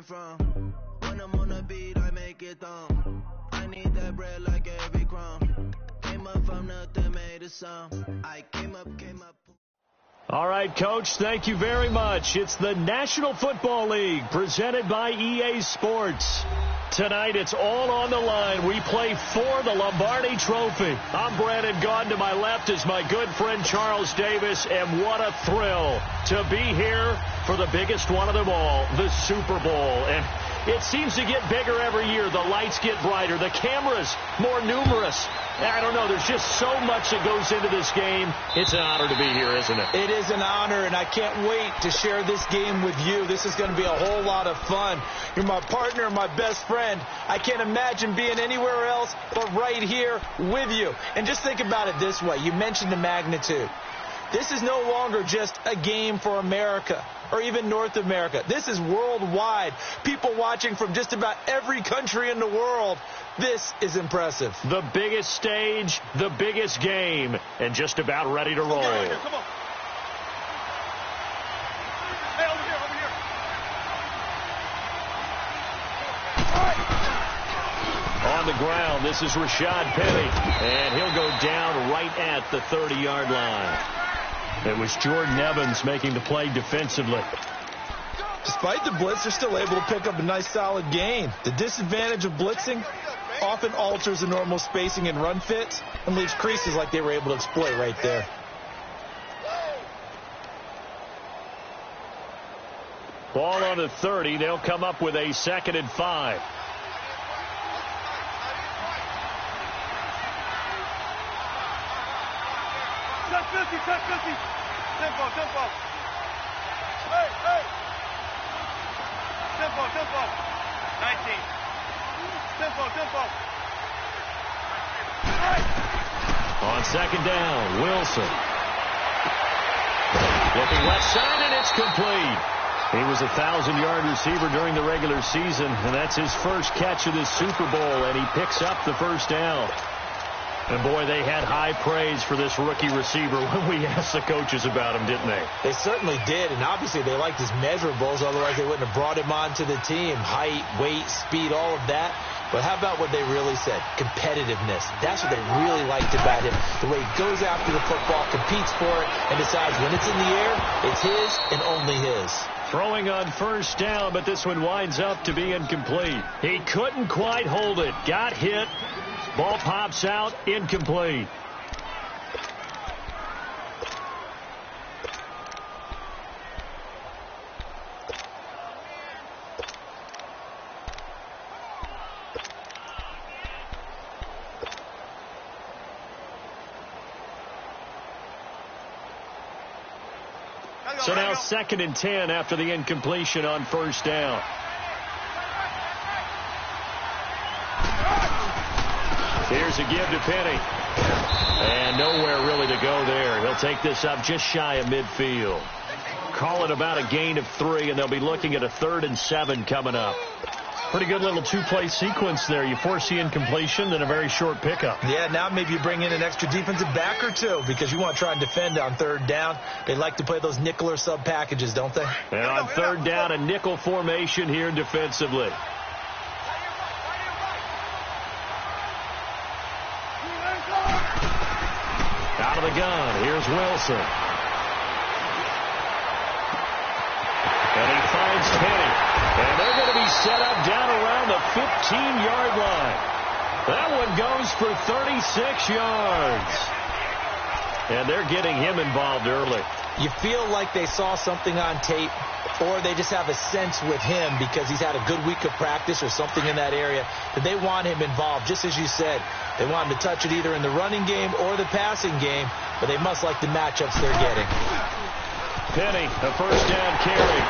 came from. When I'm on the beat, I make it thumb. I need that bread like every crumb. Came up from nothing, made a song. I came up. All right, Coach, thank you very much. It's the National Football League presented by EA Sports. Tonight, it's all on the line. We play for the Lombardi Trophy. I'm Brandon Gaudin. To my left is my good friend Charles Davis, and what a thrill to be here for the biggest one of them all, the Super Bowl. And it seems to get bigger every year. The lights get brighter. The cameras more numerous. I don't know. There's just so much that goes into this game. It's an honor to be here, isn't it? It is an honor, and I can't wait to share this game with you. This is going to be a whole lot of fun. You're my partner, my best friend. I can't imagine being anywhere else but right here with you. And just think about it this way. You mentioned the magnitude. This is no longer just a game for America or even North America. This is worldwide. People watching from just about every country in the world. This is impressive. The biggest stage, the biggest game, and just about ready to roll. Okay, come on. Hey, over here, over here. On the ground, this is Rashad Penny, and he'll go down right at the 30-yard line. It was Jordan Evans making the play defensively. Despite the blitz, they're still able to pick up a nice solid gain. The disadvantage of blitzing often alters the normal spacing and run fits and leaves creases like they were able to exploit right there. Ball on the 30. They'll come up with a 2nd and 5. Touch 50, touch 50. Tempo, tempo. Hey, hey. Tempo, tempo. 19. Tempo, tempo. Hey. On 2nd down, Wilson. Looking left side, and it's complete. He was a 1,000-yard receiver during the regular season, and that's his first catch of this Super Bowl, and he picks up the first down. And, boy, they had high praise for this rookie receiver when we asked the coaches about him, didn't they? They certainly did, and obviously they liked his measurables, otherwise they wouldn't have brought him onto the team. Height, weight, speed, all of that. But how about what they really said? Competitiveness. That's what they really liked about him. The way he goes after the football, competes for it, and decides when it's in the air, it's his and only his. Throwing on first down, but this one winds up to be incomplete. He couldn't quite hold it. Got hit. Ball pops out, incomplete. So now 2nd and 10 after the incompletion on first down. Here's a give to Penny. And nowhere really to go there. He'll take this up just shy of midfield. Call it about a gain of 3, and they'll be looking at a 3rd and 7 coming up. Pretty good little two-play sequence there. You force the incompletion, then a very short pickup. Yeah, now maybe you bring in an extra defensive back or two because you want to try and defend on 3rd down. They like to play those nickel or sub packages, don't they? And on 3rd down, a nickel formation here defensively. Out of the gun, here's Wilson. And he finds Penny. And they're going to be set up down around the 15-yard line. That one goes for 36 yards. And they're getting him involved early. You feel like they saw something on tape, or they just have a sense with him because he's had a good week of practice or something in that area that they want him involved. Just as you said, they want him to touch it either in the running game or the passing game, but they must like the matchups they're getting. Penny, a first down carry.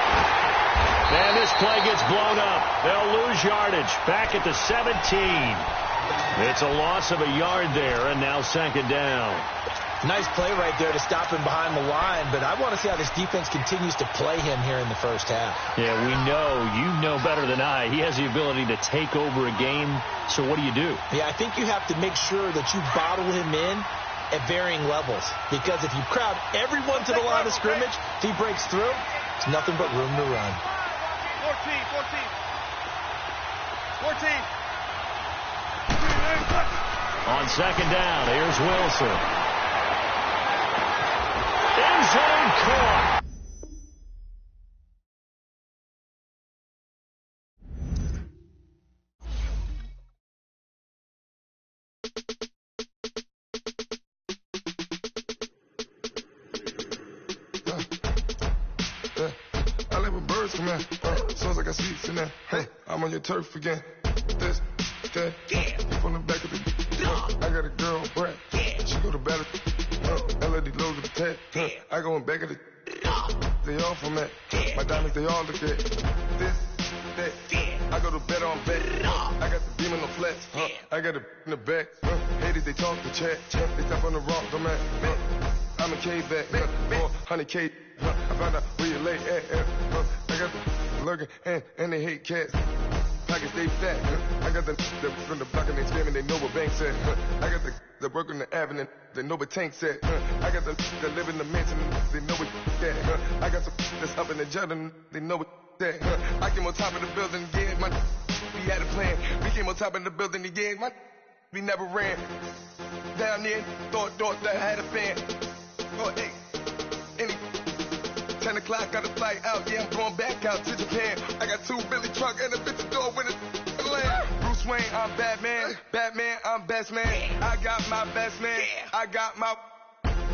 And this play gets blown up. They'll lose yardage back at the 17. It's a loss of a yard there, and now 2nd down. Nice play right there to stop him behind the line, but I want to see how this defense continues to play him here in the first half. Yeah, we know, you know better than I, he has the ability to take over a game, so what do you do? Yeah, I think you have to make sure that you bottle him in at varying levels, because if you crowd everyone to the line of scrimmage, if he breaks through, there's nothing but room to run. 14. 14. On second down, here's Wilson. End zone caught. I live with birds come in. Sounds like I see it in there. Hey, I'm on your turf again. This, that, from the back of the. I got a girl, Brad. She go to battle. LED logo the tag. I go in back of the. They all from that. My diamonds, they all look at. This, that. I go to bet on bet. I got the beam in the flats. I got it in the back. Haters, they talk the chat. They tap on the rock, the man. I'm a K-back. 400K. I found out where you lay at. I got the lurking and they hate cats. Pockets they fat. I got the from the block and they screaming, they know what banks at. I got the work on the avenue, they know what tanks at. I got the live in the mansion, they know what that. I got some that's up in the Jordan, they know what that. I came on top of the building again, we had a plan. We came on top of the building again, we never ran. Down there, thought that I had a fan. Oh, hey, 10 o'clock, got a flight out, yeah, I'm going back out to Japan. I got 2 Billy truck and a bitch door with a land. Bruce Wayne, I'm Batman. Batman, I'm best man. I got my best man. I got my...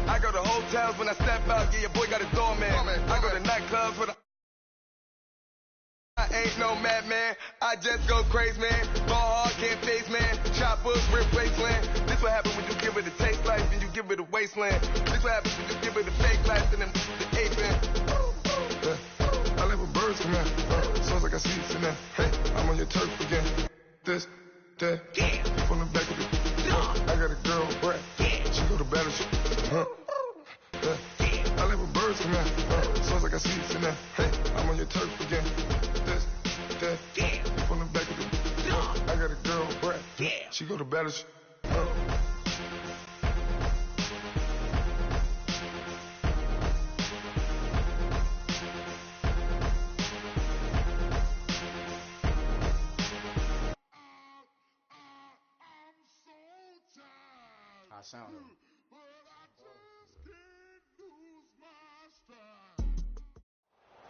I go to hotels when I step out, yeah, your boy got a doorman. I go to nightclubs with a... I ain't no madman, I just go crazy, man. Ball hard, can't face, man. Choppers, replace land. This what happens when you give it a taste life and you give it a wasteland. This what happens when you give it a fake life and then the ape man. I live with birds come in. Sounds like I see it in there. Hey, I'm on your turf again. This, that, from the back of the. I got a girl, Brad. She go to battle. I live with birds come in. Sounds like I see it in there. Hey, I'm on your turf again. This, that, from the back of the. I got a girl, Brad. She go to battle. I sound it.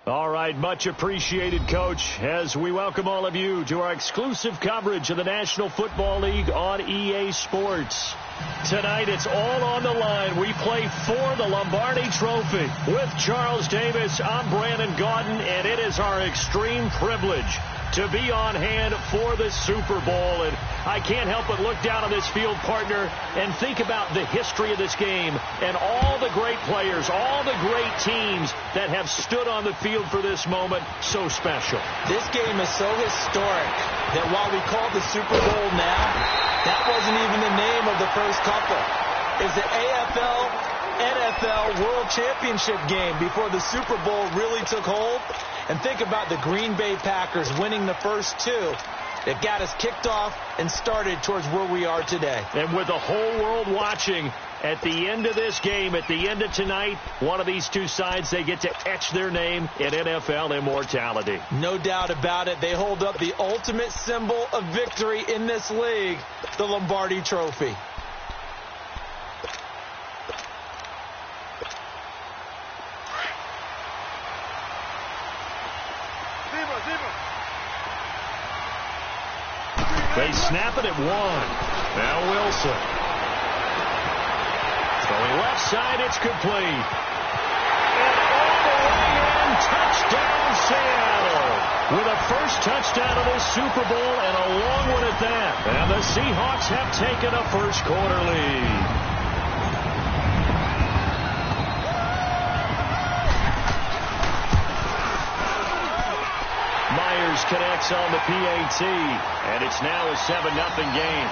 All right, much appreciated, Coach, as we welcome all of you to our exclusive coverage of the National Football League on EA Sports. Tonight, it's all on the line. We play for the Lombardi Trophy. With Charles Davis, I'm Brandon Gaudin, and it is our extreme privilege to be on hand for the Super Bowl. And I can't help but look down on this field, partner, and think about the history of this game and all the great players, all the great teams that have stood on the field for this moment. So special. This game is so historic that while we call the Super Bowl now, that wasn't even the name of the first couple. It's the AFL-NFL World Championship game before the Super Bowl really took hold. And think about the Green Bay Packers winning the first 2 that got us kicked off and started towards where we are today. And with the whole world watching, at the end of this game, at the end of tonight, one of these two sides, they get to etch their name in NFL immortality. No doubt about it. They hold up the ultimate symbol of victory in this league, the Lombardi Trophy. They snap it at 1. Now Wilson. Throwing left side, it's complete. And all the way in, touchdown Seattle. With a first touchdown of this Super Bowl and a long one at that. And the Seahawks have taken a first quarter lead. Myers connects on the PAT, and it's now a 7-0 game.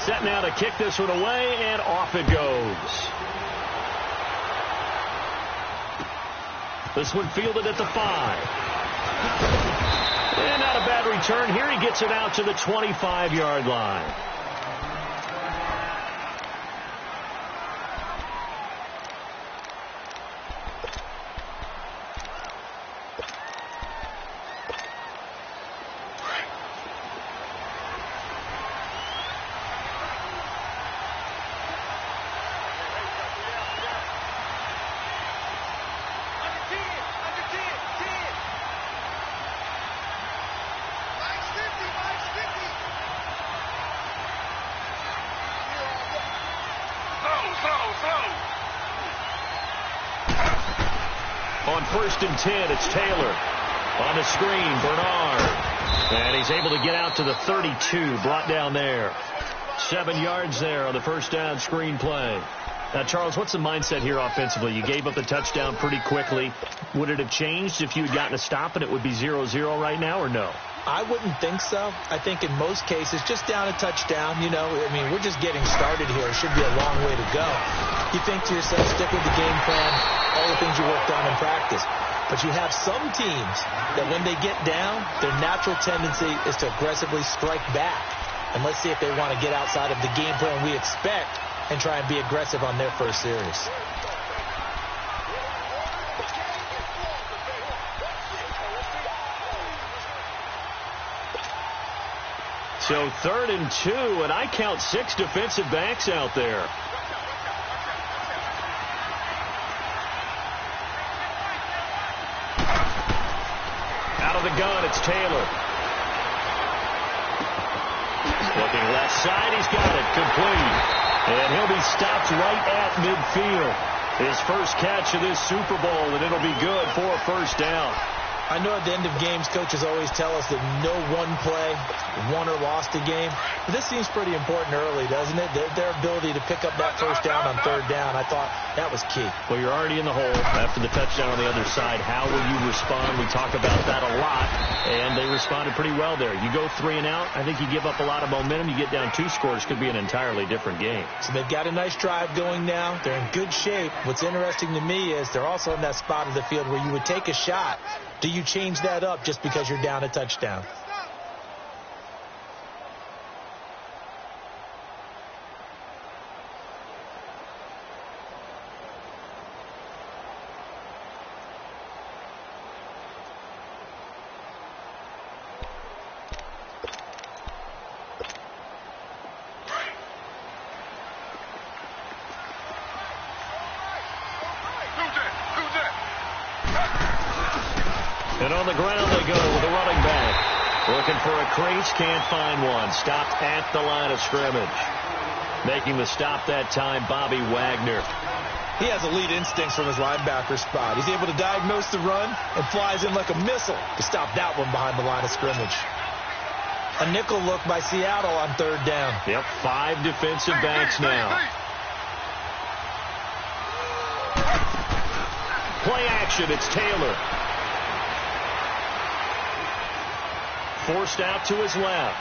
Set now to kick this one away, and off it goes. This one fielded at the 5. And not a bad return. Here he gets it out to the 25-yard line. on 1st and 10. It's Taylor. On the screen, Bernard. And he's able to get out to the 32. Brought down there. 7 yards there on the first down screen play. Now, Charles, what's the mindset here offensively? You gave up the touchdown pretty quickly. Would it have changed if you had gotten a stop and it would be 0-0 right now, or no? I wouldn't think so. I think in most cases, just down a touchdown, we're just getting started here. It should be a long way to go. You think to yourself, stick with the game plan, all the things you worked on in practice. But you have some teams that when they get down, their natural tendency is to aggressively strike back. And let's see if they want to get outside of the game plan we expect and try and be aggressive on their first series. So 3rd and 2, and I count 6 defensive backs out there. Out of the gun, it's Taylor. Looking left side, he's got it, complete. And he'll be stopped right at midfield. His first catch of this Super Bowl, and it'll be good for a first down. I know at the end of games, coaches always tell us that no one play won or lost a game. But this seems pretty important early, doesn't it? Their ability to pick up that first down on 3rd down, I thought that was key. Well, you're already in the hole after the touchdown on the other side. How will you respond? We talk about that a lot, and they responded pretty well there. You go 3 and out, I think you give up a lot of momentum. You get down 2 scores, could be an entirely different game. So they've got a nice drive going now. They're in good shape. What's interesting to me is they're also in that spot of the field where you would take a shot. Do you change that up just because you're down a touchdown? And on the ground they go with a running back. Looking for a crease, can't find one. Stopped at the line of scrimmage. Making the stop that time, Bobby Wagner. He has elite instincts from his linebacker spot. He's able to diagnose the run and flies in like a missile to stop that one behind the line of scrimmage. A nickel look by Seattle on 3rd down. Yep, 5 defensive backs now. Play action, it's Taylor. Forced out to his left.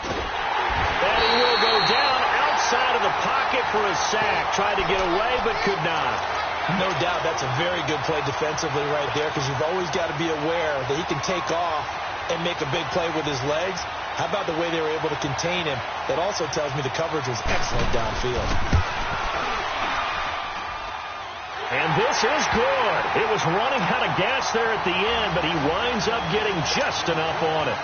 And he will go down outside of the pocket for a sack. Tried to get away, but could not. No doubt that's a very good play defensively right there, because you've always got to be aware that he can take off and make a big play with his legs. How about the way they were able to contain him? That also tells me the coverage was excellent downfield. And this is good. It was running out of gas there at the end, but he winds up getting just enough on it.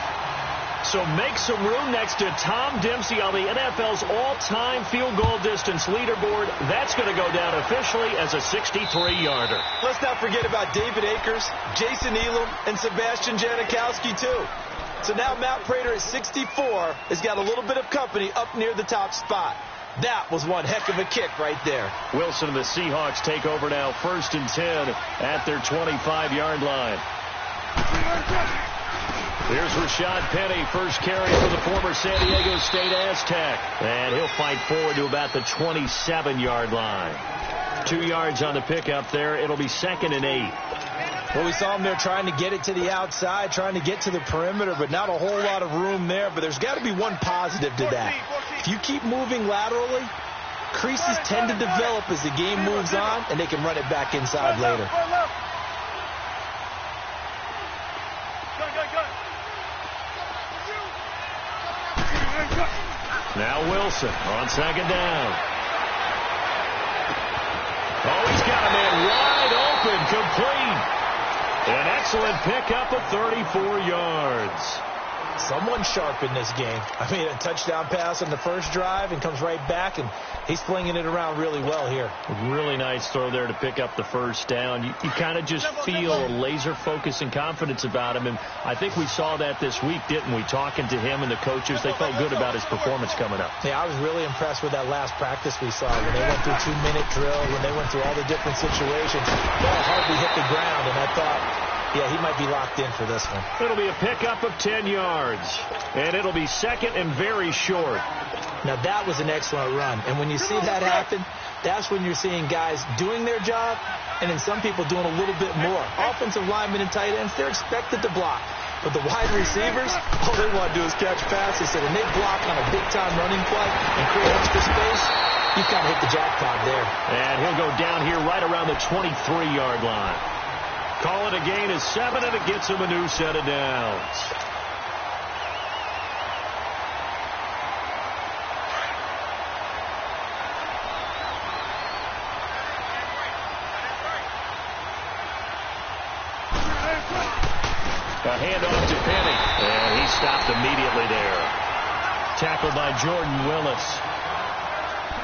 So make some room next to Tom Dempsey on the NFL's all-time field goal distance leaderboard. That's going to go down officially as a 63-yarder. Let's not forget about David Akers, Jason Elam, and Sebastian Janikowski, too. So now Matt Prater at 64 has got a little bit of company up near the top spot. That was one heck of a kick right there. Wilson and the Seahawks take over now, 1st and 10 at their 25-yard line. Here's Rashad Penny, first carry for the former San Diego State Aztec. And he'll fight forward to about the 27-yard line. 2 yards on the pickup there. It'll be 2nd and 8. Well, we saw him there trying to get it to the outside, trying to get to the perimeter, but not a whole lot of room there. But there's got to be one positive to that. If you keep moving laterally, creases tend to develop as the game moves on, and they can run it back inside later. Now Wilson on 2nd down. Oh, he's got a man wide open, complete. An excellent pickup of 34 yards. someone sharp in this game. I mean, a touchdown pass on the first drive and comes right back, and he's flinging it around really well here. Really nice throw there to pick up the first down. You kind of just feel a laser focus and confidence about him, and I think we saw that this week, didn't we? Talking to him and the coaches, they felt good about his performance coming up. Yeah, I was really impressed with that last practice we saw when they went through 2-minute drill, when they went through all the different situations. Ball hardly hit the ground, and I thought, yeah, he might be locked in for this one. It'll be a pickup of 10 yards, and it'll be second and very short. Now, that was an excellent run, and when you see that happen, that's when you're seeing guys doing their job and then some people doing a little bit more. Offensive linemen and tight ends, they're expected to block. But the wide receivers, all they want to do is catch passes, and they block on a big-time running play and create extra space. You've got to hit the jackpot there. And he'll go down here right around the 23-yard line. Call it a gain of 7, and it gets him a new set of downs. A handoff to Penny, and he stopped immediately there. Tackled by Jordan Willis.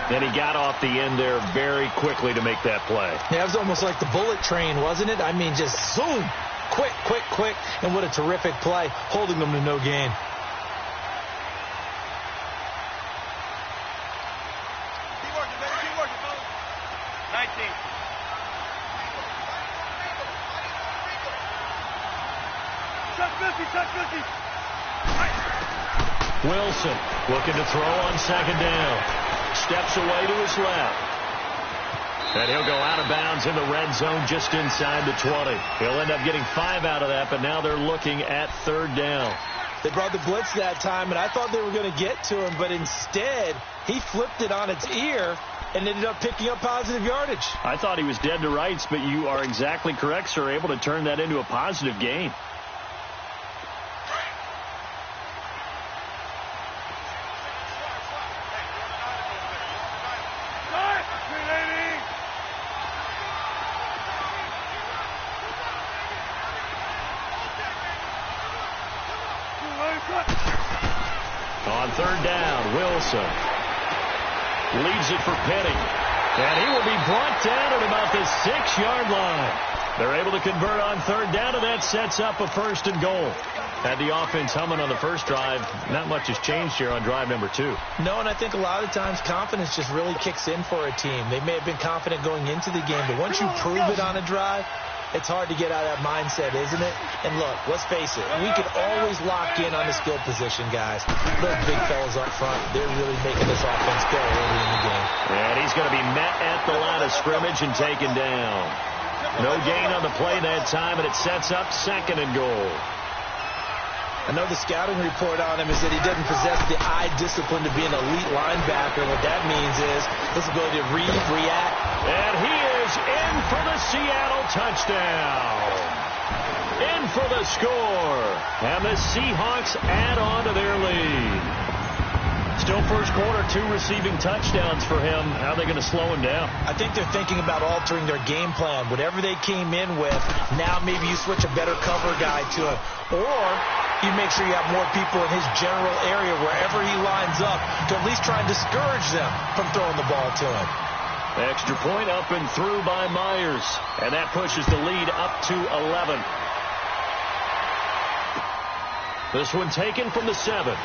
Then he got off the end there very quickly to make that play. Yeah, it was almost like the bullet train, wasn't it? I mean, just zoom, quick, quick, quick, and what a terrific play, holding them to no gain. Keep working, baby, keep working, fellas. 19. Touch 50. Wilson looking to throw on second down. Steps away to his left. And he'll go out of bounds in the red zone just inside the 20. He'll end up getting 5 out of that, but now they're looking at third down. They brought the blitz that time, and I thought they were going to get to him, but instead he flipped it on its ear and ended up picking up positive yardage. I thought he was dead to rights, but you are exactly correct, sir, able to turn that into a positive gain. On third down, Wilson leaves it for Penny. And he will be brought down at about the 6-yard line. They're able to convert on third down, and that sets up a first and goal. Had the offense humming on the first drive. Not much has changed here on drive number 2. No, and I think a lot of times confidence just really kicks in for a team. They may have been confident going into the game, but once you prove it on a drive, it's hard to get out of that mindset, isn't it? And look, let's face it, we can always lock in on the skill position, guys. Those big fellas up front, they're really making this offense go early in the game. And he's going to be met at the line of scrimmage and taken down. No gain on the play that time, and it sets up second and goal. I know the scouting report on him is that he doesn't possess the eye discipline to be an elite linebacker. What that means is his ability to read, react. And he is in for the Seattle touchdown. In for the score. And the Seahawks add on to their lead. Still first quarter, 2 receiving touchdowns for him. How are they going to slow him down? I think they're thinking about altering their game plan. Whatever they came in with, now maybe you switch a better cover guy to him. Or you make sure you have more people in his general area wherever he lines up to at least try and discourage them from throwing the ball to him. Extra point up and through by Myers. And that pushes the lead up to 11. This one taken from the 7.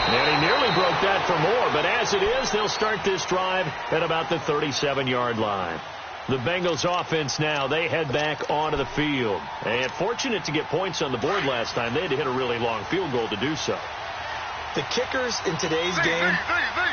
And he nearly broke that for more, but as it is, they'll start this drive at about the 37-yard line. The Bengals offense now, they head back onto the field. And fortunate to get points on the board last time. They had to hit a really long field goal to do so. The kickers in today's game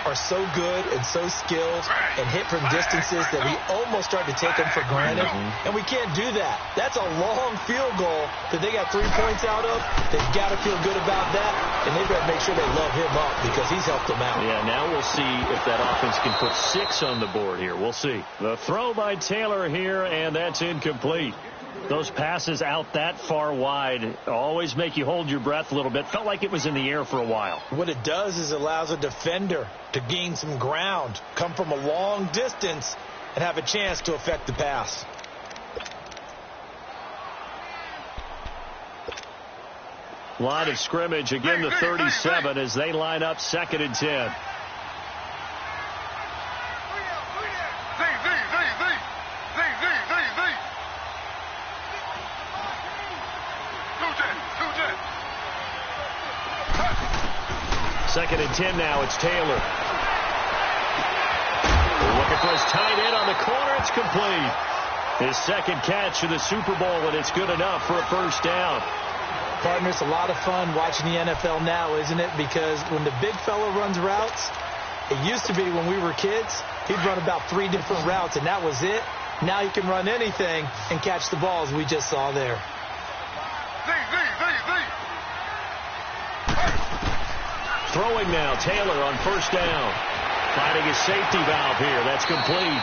are so good and so skilled and hit from distances that we almost start to take them for granted. And we can't do that. That's a long field goal that they got 3 points out of. They've got to feel good about that. And they've got to make sure they love him up because he's helped them out. Yeah, now we'll see if that offense can put 6 on the board here. We'll see. The throw by Taylor here, and that's incomplete. Those passes out that far wide always make you hold your breath a little bit. Felt like it was in the air for a while. What it does is it allows a defender to gain some ground, come from a long distance, and have a chance to affect the pass. Line of scrimmage, again the 37 as they line up 2nd and 10. Second and 10 now. It's Taylor. Looking for his tight end on the corner. It's complete. His second catch of the Super Bowl, and it's good enough for a first down. Partner, it's a lot of fun watching the NFL now, isn't it? Because when the big fella runs routes, it used to be when we were kids, he'd run about 3 different routes, and that was it. Now he can run anything and catch the balls we just saw there. Throwing now, Taylor on first down. Finding his safety valve here. That's complete.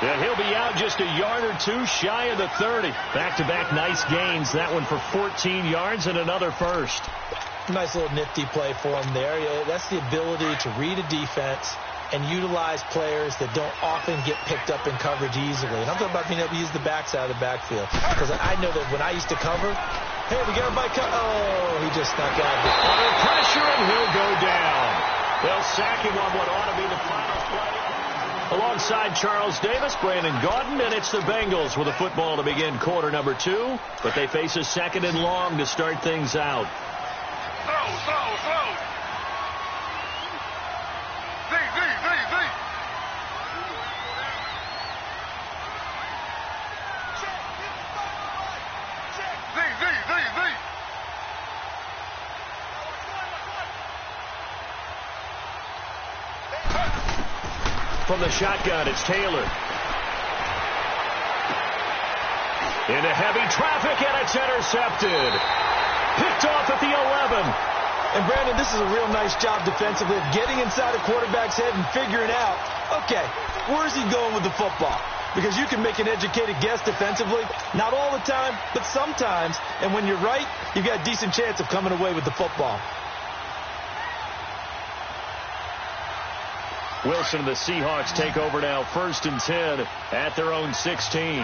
And he'll be out just a yard or two shy of the 30. Back-to-back nice gains. That one for 14 yards and another first. Nice little nifty play for him there. That's the ability to read a defense and utilize players that don't often get picked up in coverage easily. And I'm talking about being able to use the backside of the backfield. Because I know that when I used to cover, hey, we got everybody cut. Oh, he just snuck out. Under pressure, and he'll go down. They'll sack him on what ought to be the final play. Alongside Charles Davis, Brandon Gaudin, and it's the Bengals with a football to begin quarter number 2. But they face a 2nd and long to start things out. Slow. From the shotgun, it's Taylor. Into heavy traffic, and it's intercepted. Picked off at the 11. And, Brandon, this is a real nice job defensively of getting inside a quarterback's head and figuring out, okay, where's he going with the football? Because you can make an educated guess defensively. Not all the time, but sometimes. And when you're right, you've got a decent chance of coming away with the football. Wilson and the Seahawks take over now, 1st and 10 at their own 16.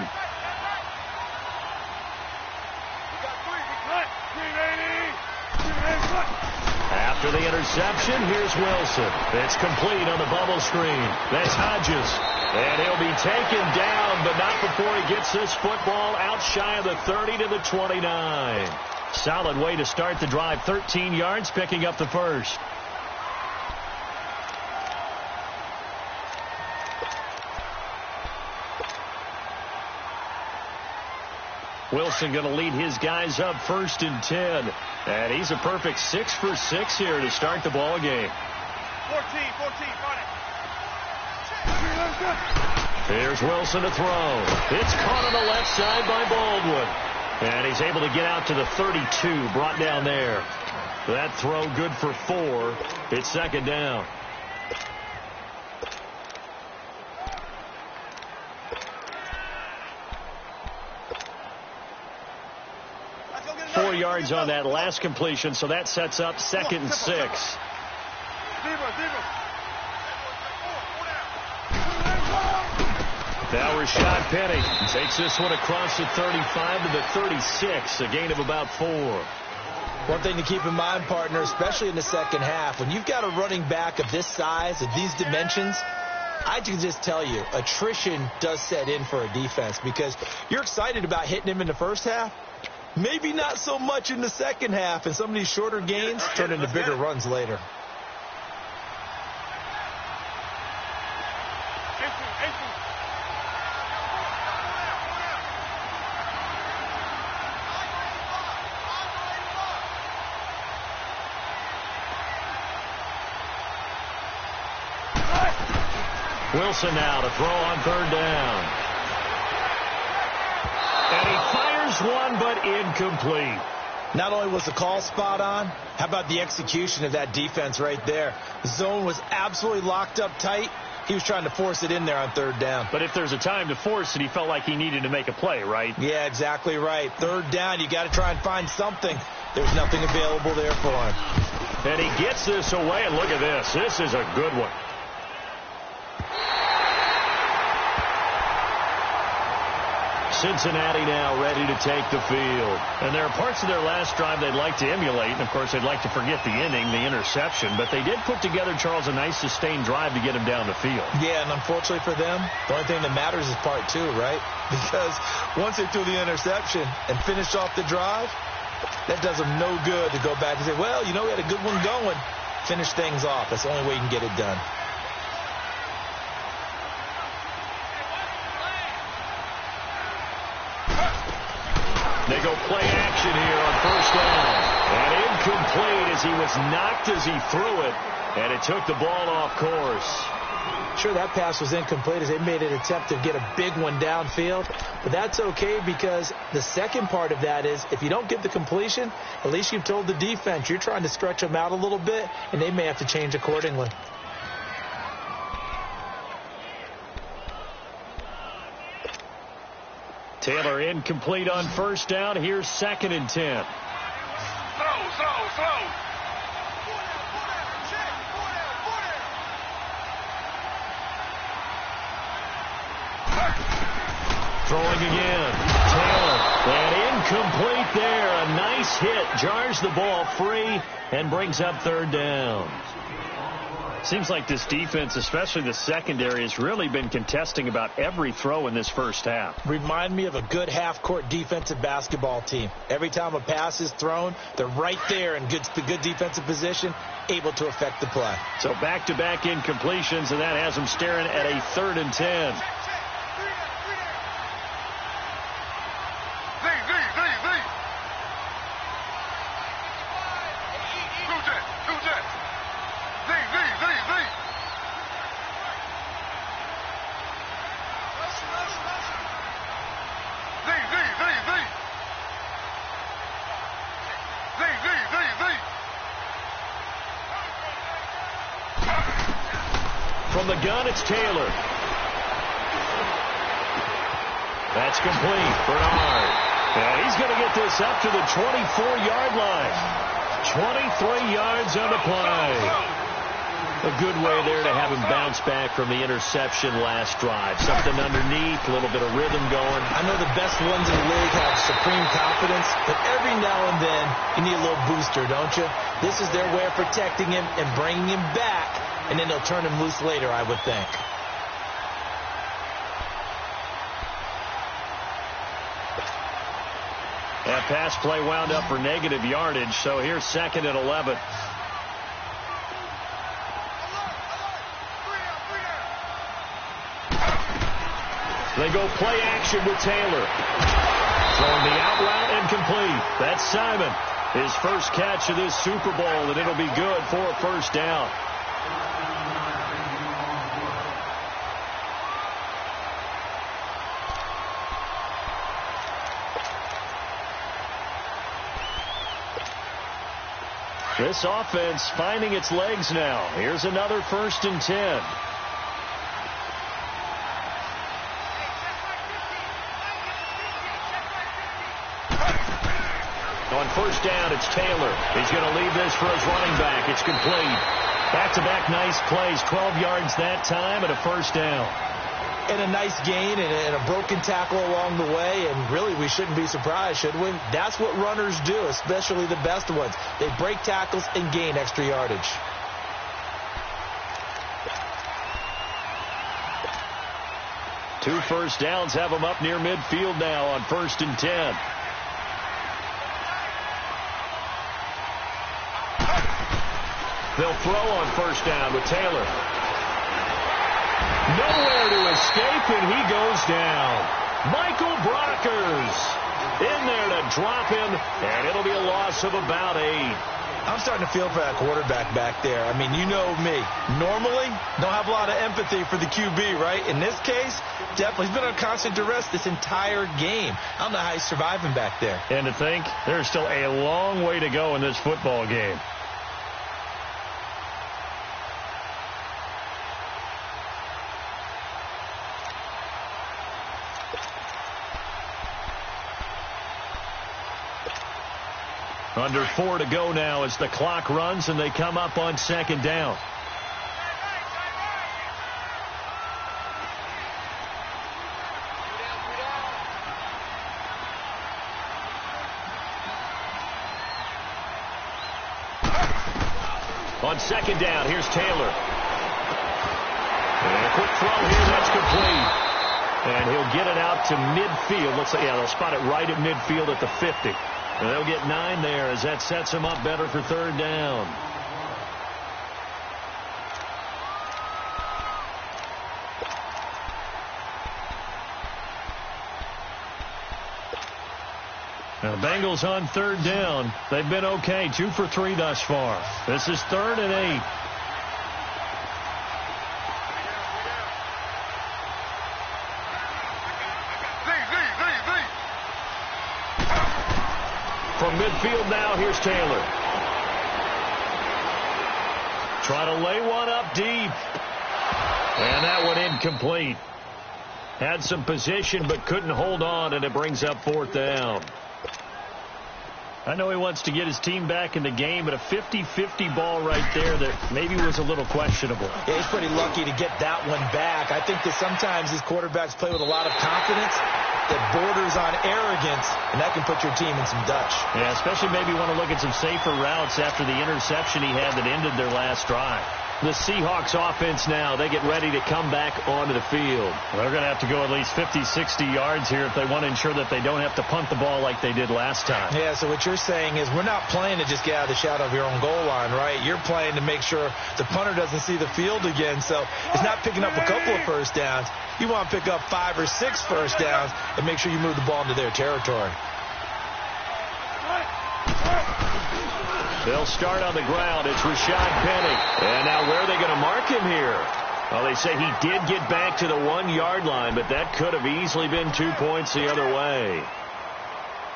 After the interception, here's Wilson. It's complete on the bubble screen. That's Hodges. And he'll be taken down, but not before he gets this football out shy of the 30 to the 29. Solid way to start the drive. 13 yards, picking up the first. Wilson going to lead his guys up 1st and 10. And he's a perfect 6 for 6 here to start the ball game. 14, Here's Wilson to throw. It's caught on the left side by Baldwin. And he's able to get out to the 32, brought down there. That throw good for 4. It's 2nd down. Four yards on that last completion, so that sets up 2nd and 6. Now Rashad Penny takes this one across the 35 to the 36, a gain of about 4. One thing to keep in mind, partner, especially in the second half, when you've got a running back of this size, of these dimensions, I can just tell you, attrition does set in for a defense because you're excited about hitting him in the first half. Maybe not so much in the second half, and some of these shorter gains turn into bigger runs later. Wilson now to throw on 3rd down. And he fires one, but incomplete. Not only was the call spot on, how about the execution of that defense right there? The zone was absolutely locked up tight. He was trying to force it in there on 3rd down. But if there's a time to force it, he felt like he needed to make a play, right? Yeah, exactly right. 3rd down, you got to try and find something. There's nothing available there for him. And he gets this away, and look at this. This is a good one. Cincinnati now ready to take the field. And there are parts of their last drive they'd like to emulate. And, of course, they'd like to forget the inning, the interception. But they did put together, Charles, a nice sustained drive to get him down the field. Yeah, and unfortunately for them, the only thing that matters is part two, right? Because once they threw the interception and finished off the drive, that does them no good to go back and say, well, you know, we had a good one going. Finish things off. That's the only way you can get it done. They go play action here on first down. And incomplete as he was knocked as he threw it. And it took the ball off course. Sure, that pass was incomplete as they made an attempt to get a big one downfield. But that's okay because the second part of that is if you don't get the completion, at least you've told the defense you're trying to stretch them out a little bit, and they may have to change accordingly. Taylor incomplete on first down. Here's 2nd and 10. Slow. Throwing again. Taylor. And incomplete there. A nice hit. Jars the ball free and brings up 3rd down. Seems like this defense, especially the secondary, has really been contesting about every throw in this first half. Remind me of a good half-court defensive basketball team. Every time a pass is thrown, they're right there in good defensive position, able to affect the play. So back-to-back incompletions, and that has them staring at a 3rd and 10. From the gun, it's Taylor. That's complete. Bernard. And he's going to get this up to the 24-yard line. 23 yards on the play. A good way there to have him bounce back from the interception last drive. Something underneath, a little bit of rhythm going. I know the best ones in the league have supreme confidence, but every now and then you need a little booster, don't you? This is their way of protecting him and bringing him back, and then they'll turn him loose later, I would think. That pass play wound up for negative yardage, so here's 2nd and 11. They go play action with Taylor. Throwing the out route and complete. That's Simon. His first catch of this Super Bowl, and it'll be good for a first down. This offense finding its legs now. Here's another 1st and 10. On first down, it's Taylor. He's going to leave this for his running back. It's complete. Back-to-back nice plays. 12 yards that time and a first down. And a nice gain and a broken tackle along the way. And really, we shouldn't be surprised, should we? That's what runners do, especially the best ones. They break tackles and gain extra yardage. Two first downs have them up near midfield now on 1st and 10. They'll throw on first down with Taylor. Nowhere to escape, and he goes down. Michael Brockers in there to drop him, and it'll be a loss of about 8. I'm starting to feel for that quarterback back there. I mean, you know me. Normally, don't have a lot of empathy for the QB, right? In this case, definitely. He's been on constant duress this entire game. I don't know how he's surviving back there. And to think, there's still a long way to go in this football game. Under 4 to go now as the clock runs and they come up on 2nd down. On second down, here's Taylor. And a quick throw here, that's complete. And he'll get it out to midfield. Looks like, yeah, they'll spot it right at midfield at the 50. And they'll get 9 there as that sets them up better for third down. Now, the Bengals on third down. They've been okay. 2 for 3 thus far. This is 3rd and 8. From midfield now, here's Taylor. Trying to lay one up deep. And that one incomplete. Had some position but couldn't hold on, and it brings up 4th down. I know he wants to get his team back in the game, but a 50-50 ball right there that maybe was a little questionable. Yeah, he's pretty lucky to get that one back. I think that sometimes these quarterbacks play with a lot of confidence that borders on arrogance, and that can put your team in some Dutch. Yeah, especially maybe want to look at some safer routes after the interception he had that ended their last drive. The Seahawks offense now, they get ready to come back onto the field. They're going to have to go at least 50, 60 yards here if they want to ensure that they don't have to punt the ball like they did last time. Yeah, so what you're saying is we're not playing to just get out of the shadow of your own goal line, right? You're playing to make sure the punter doesn't see the field again, so it's not picking up a couple of first downs. You want to pick up 5 or 6 first downs and make sure you move the ball into their territory. They'll start on the ground. It's Rashad Penny. And now where are they going to mark him here? Well, they say he did get back to the 1-yard line, but that could have easily been 2 points the other way.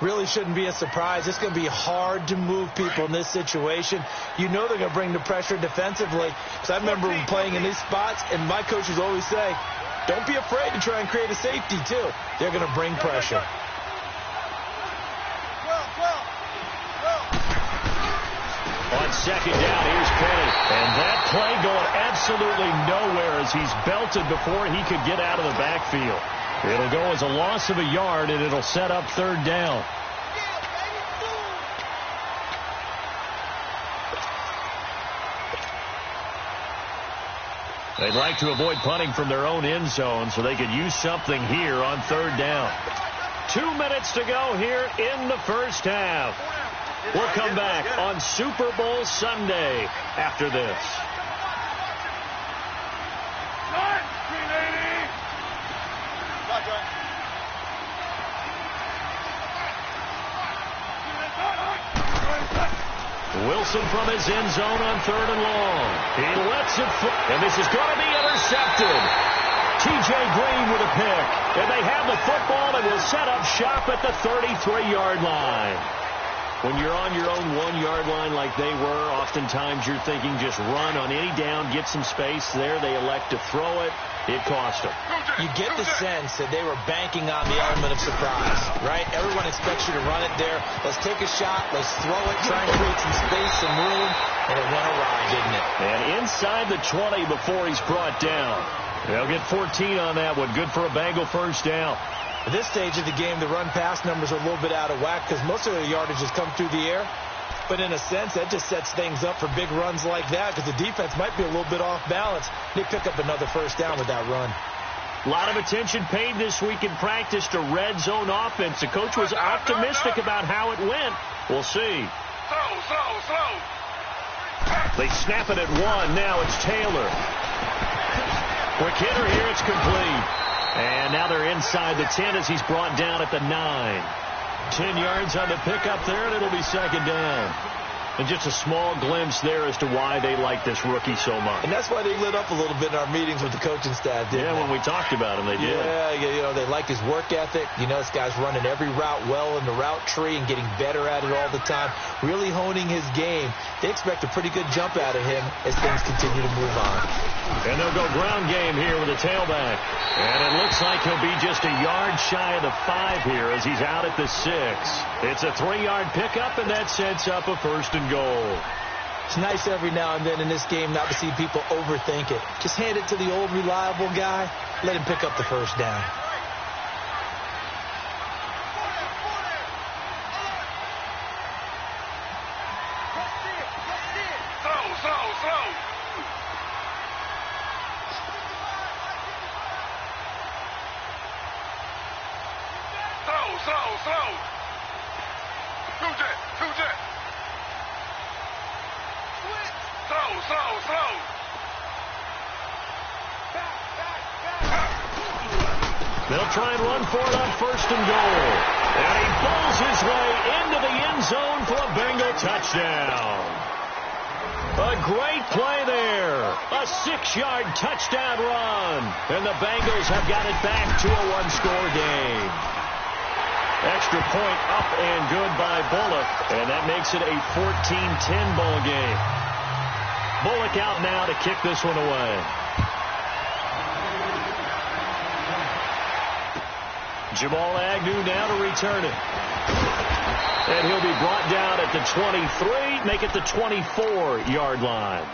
Really shouldn't be a surprise. It's going to be hard to move people in this situation. You know they're going to bring the pressure defensively. Because I remember playing in these spots, and my coaches always say, don't be afraid to try and create a safety, too. They're going to bring pressure. On second down, here's Penny. And that play going absolutely nowhere as he's belted before he could get out of the backfield. It'll go as a loss of a yard, and it'll set up third down. They'd like to avoid punting from their own end zone so they could use something here on third down. 2 minutes to go here in the first half. We'll come back on Super Bowl Sunday after this. Wilson from his end zone on 3rd and long. He lets it fly, and this is going to be intercepted. T.J. Green with a pick, and they have the football and will set up shop at the 33-yard line. When you're on your own 1-yard line like they were, oftentimes you're thinking just run on any down, get some space. There they elect to throw it. It cost them. You get the sense that they were banking on the element of surprise, right? Everyone expects you to run it there. Let's take a shot. Let's throw it, try and create some space, some room, and it went awry, didn't it? And inside the 20 before he's brought down. They'll get 14 on that one. Good for a Bengal first down. At this stage of the game, the run-pass numbers are a little bit out of whack because most of the yardage has come through the air. But in a sense, that just sets things up for big runs like that because the defense might be a little bit off balance. They pick up another first down with that run. A lot of attention paid this week in practice to red zone offense. The coach was optimistic about how it went. We'll see. Slow. They snap it at 1. Now it's Taylor. Quick hitter here. It's complete. And now they're inside the 10 as he's brought down at the 9. 10 yards on the pickup there, and it'll be second down. And just a small glimpse there as to why they like this rookie so much. And that's why they lit up a little bit in our meetings with the coaching staff, didn't they? When we talked about him, they did. Yeah, they like his work ethic. You know, this guy's running every route well in the route tree and getting better at it all the time, really honing his game. They expect a pretty good jump out of him as things continue to move on. And they'll go ground game here with a tailback. And it looks like he'll be just a yard shy of the 5 here as he's out at the 6. It's a 3-yard pickup, and that sets up a first and goal. It's nice every now and then in this game not to see people overthink it. Just hand it to the old reliable guy. Let him pick up the first down. They'll try and run for it on 1st and goal. And he bowls his way into the end zone for a Bengal touchdown. A great play there. A 6-yard touchdown run. And the Bengals have got it back to a 1-score game. Extra point up and good by Bullock. And that makes it a 14-10 ball game. Bullock out now to kick this one away. Jamal Agnew now to return it. And he'll be brought down at the 23, make it the 24-yard line.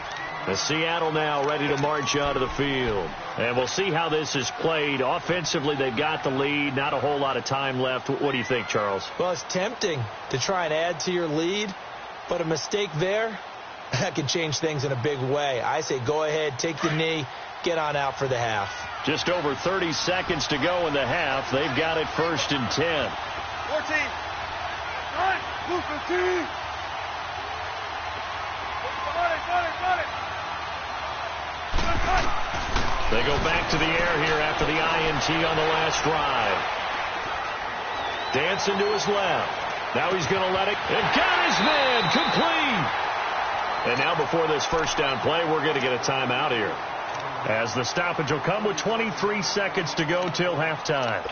The Seattle now ready to march out of the field. And we'll see how this is played. Offensively, they've got the lead. Not a whole lot of time left. What do you think, Charles? Well, it's tempting to try and add to your lead, but a mistake there, that could change things in a big way. I say go ahead, take the knee, get on out for the half. Just over 30 seconds to go in the half. They've got it 1st and 10. 14. Run. Move 15. Got it. They go back to the air here after the INT on the last drive. Dancing to his left. Now he's going to let it. And got his man complete. And now before this first down play, we're going to get a timeout here, as the stoppage will come with 23 seconds to go till halftime.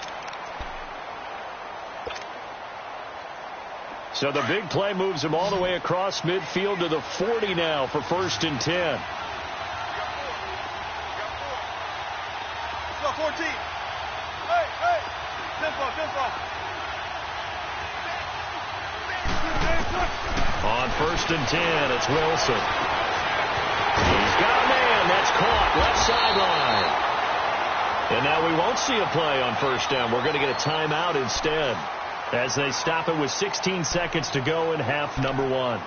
So the big play moves him all the way across midfield to the 40 now for 1st and 10. Let's go, 14. Hey. Tempo. On 1st and 10, it's Wilson. He's got a man. That's caught. Left sideline. And now we won't see a play on 1st down. We're going to get a timeout instead, as they stop it with 16 seconds to go in half number 1.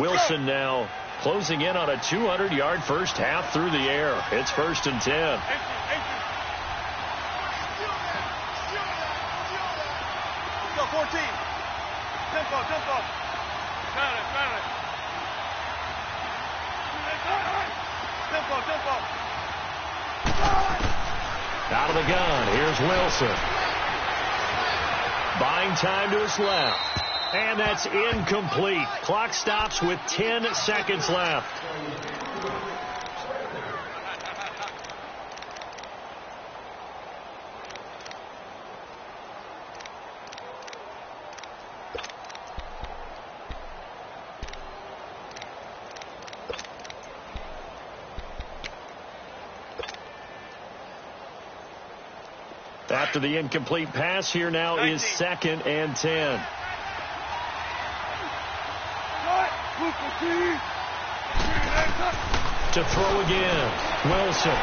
Wilson now closing in on a 200-yard first half through the air. It's 1st and 10. Go 14. Tempo. Got it. Tempo. Out of the gun. Here's Wilson. Buying time to his left. And that's incomplete. Clock stops with 10 seconds left. After the incomplete pass, here now is 2nd and 10. To throw again, Wilson.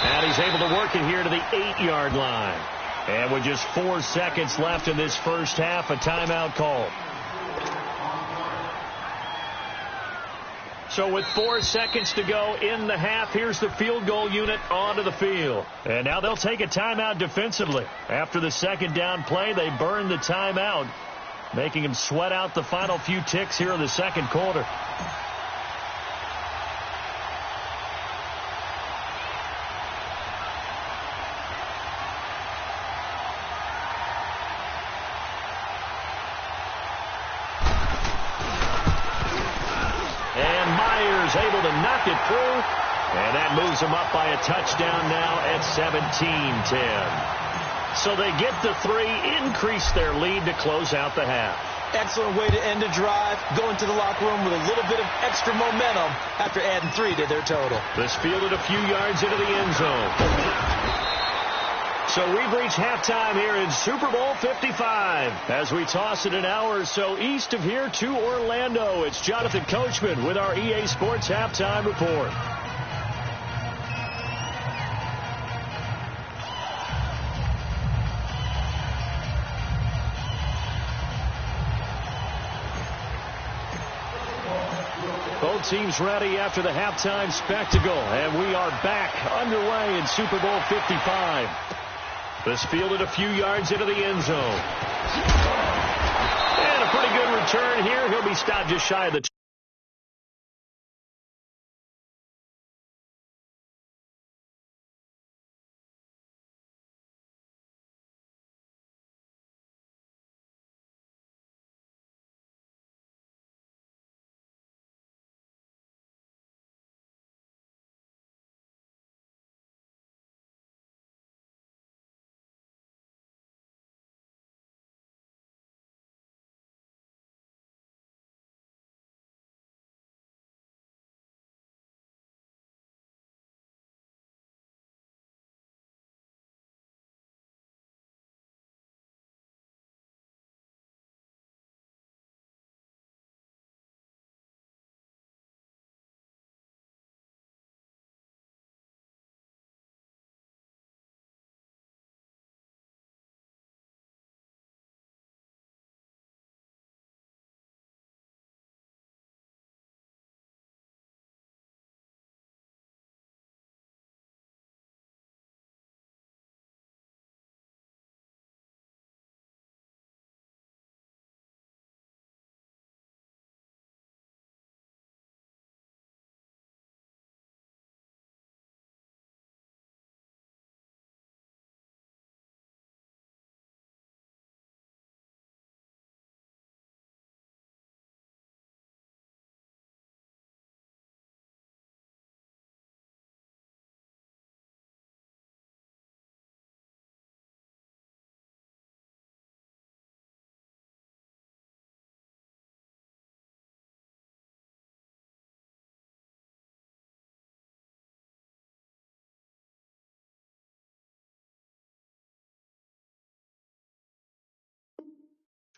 And he's able to work it here to the 8-yard line. And with just 4 seconds left in this first half, a timeout call. So with 4 seconds to go in the half, here's the field goal unit onto the field. And now they'll take a timeout defensively. After the second down play, they burn the timeout, making him sweat out the final few ticks here in the second quarter. Able to knock it through, and that moves them up by a touchdown now at 17-10. So they get the 3, increase their lead to close out the half. Excellent way to end a drive, go into the locker room with a little bit of extra momentum after adding 3 to their total. This fielded a few yards into the end zone. So we've reached halftime here in Super Bowl 55 as we toss it an hour or so east of here to Orlando. It's Jonathan Coachman with our EA Sports Halftime Report. Both teams ready after the halftime spectacle, and we are back underway in Super Bowl 55. This fielded a few yards into the end zone. And a pretty good return here. He'll be stopped just shy of the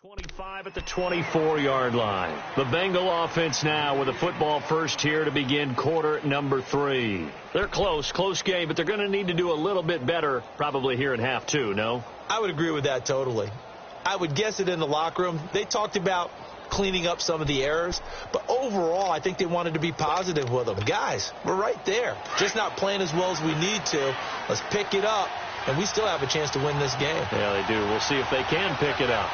25 at the 24-yard line. The Bengal offense now with a football first here to begin quarter number 3. They're close game, but they're going to need to do a little bit better probably here at half 2, no? I would agree with that totally. I would guess it in the locker room. They talked about cleaning up some of the errors, but overall I think they wanted to be positive with them. Guys, we're right there. Just not playing as well as we need to. Let's pick it up, and we still have a chance to win this game. Yeah, they do. We'll see if they can pick it up.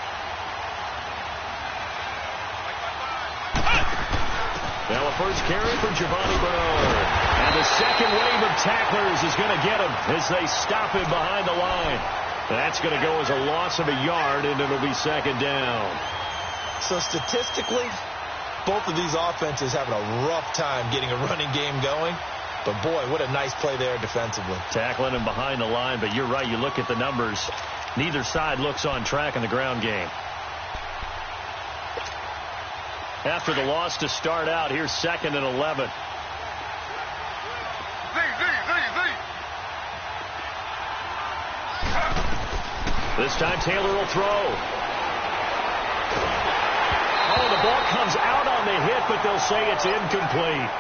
Now a first carry for Giovanni Bernard. And the second wave of tacklers is going to get him as they stop him behind the line. That's going to go as a loss of a yard, and it'll be second down. So statistically, both of these offenses having a rough time getting a running game going. But, boy, what a nice play there defensively. Tackling him behind the line, but you're right. You look at the numbers. Neither side looks on track in the ground game. After the loss to start out, here's 2nd and 11. This time Taylor will throw. Oh, the ball comes out on the hit, but they'll say it's incomplete.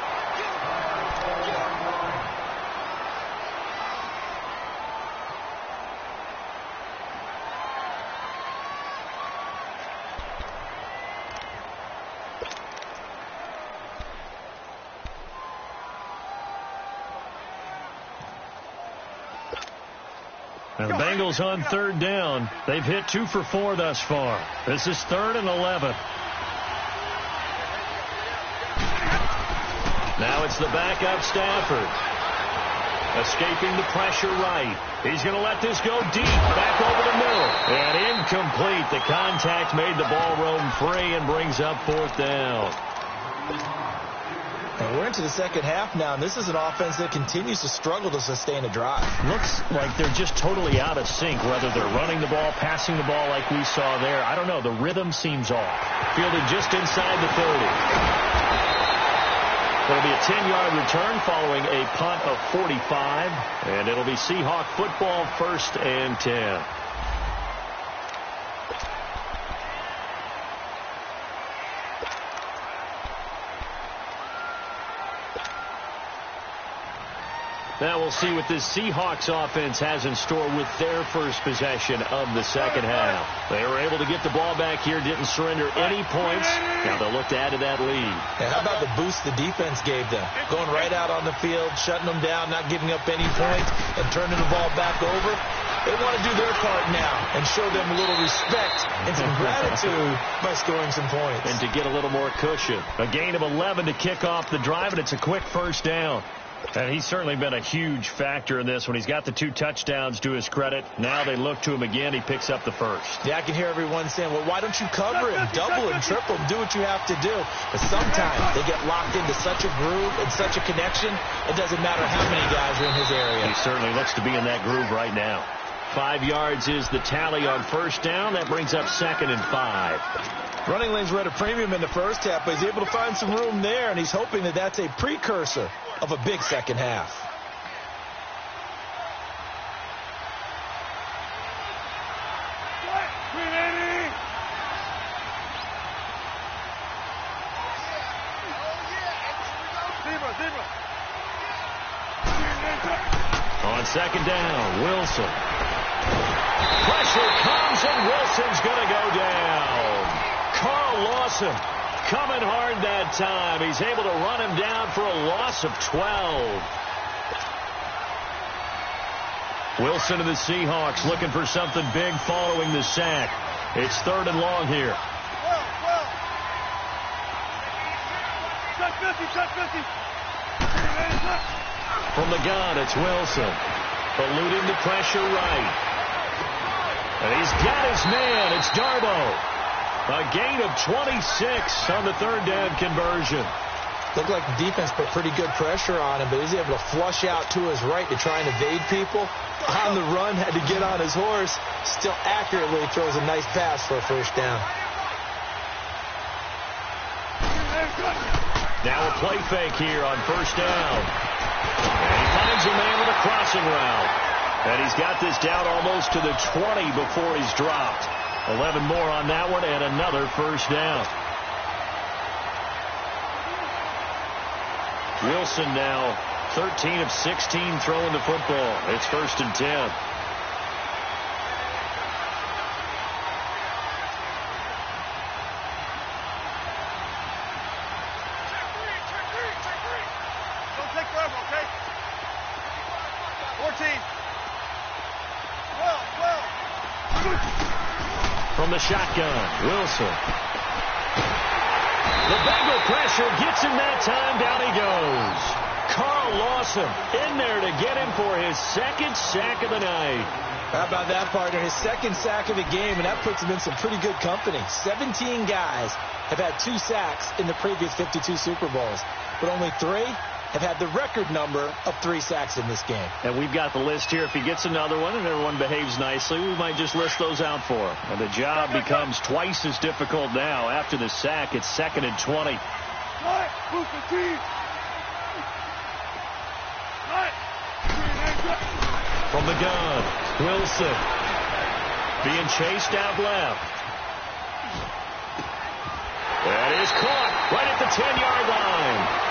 And the Bengals on 3rd down. They've hit 2 for 4 thus far. This is 3rd and 11. Now it's the backup Stafford. Escaping the pressure right. He's going to let this go deep. Back over the middle. And incomplete. The contact made the ball roam free and brings up 4th down. And we're into the second half now, and this is an offense that continues to struggle to sustain a drive. Looks like they're just totally out of sync, whether they're running the ball, passing the ball like we saw there. I don't know. The rhythm seems off. Fielded just inside the 30. It'll be a 10-yard return following a punt of 45, and it'll be Seahawk football 1st and 10. Now we'll see what this Seahawks offense has in store with their first possession of the second half. They were able to get the ball back here, didn't surrender any points. Now they'll look to add to that lead. And how about the boost the defense gave them? Going right out on the field, shutting them down, not giving up any points, and turning the ball back over. They want to do their part now and show them a little respect and some gratitude by scoring some points. And to get a little more cushion. A gain of 11 to kick off the drive, and it's a quick first down. And he's certainly been a huge factor in this when he's got the 2 touchdowns to his credit. Now they look to him again. He picks up the first. Yeah, I can hear everyone saying, well, why don't you cover him, double him, triple him, do what you have to do. But sometimes they get locked into such a groove and such a connection, it doesn't matter how many guys are in his area. He certainly looks to be in that groove right now. 5 yards is the tally on first down. That brings up 2nd and 5. Running lanes were at a premium in the first half, but he's able to find some room there, and he's hoping that that's a precursor of a big second half. On second down, Wilson. Pressure comes, and Wilson's going to go down. Carl Lawson coming hard that time. He's able to run him down for a loss of 12. Wilson to the Seahawks looking for something big following the sack. It's 3rd and long here. From the gun, it's Wilson. Eluding the pressure right. And he's got his man. It's Darbo. A gain of 26 on the 3rd down conversion. Looked like the defense put pretty good pressure on him, but he's able to flush out to his right to try and evade people. On the run, had to get on his horse. Still accurately throws a nice pass for a first down. Now a play fake here on first down. And he finds a man with a crossing route. And he's got this down almost to the 20 before he's dropped. 11 more on that one and another first down. Wilson now 13 of 16 throwing the football. It's 1st and 10. From the shotgun, Wilson. The Bengal pressure gets him that time. Down he goes. Carl Lawson in there to get him for his 2nd sack of the night. How about that, partner? His 2nd sack of the game, and that puts him in some pretty good company. 17 guys have had 2 sacks in the previous 52 Super Bowls, but only 3 have had the record number of 3 sacks in this game. And we've got the list here. If he gets another one and everyone behaves nicely, we might just list those out for him. And the job becomes twice as difficult now. After the sack, it's 2nd and 20. From the gun, Wilson being chased out left. That is caught right at the 10-yard line.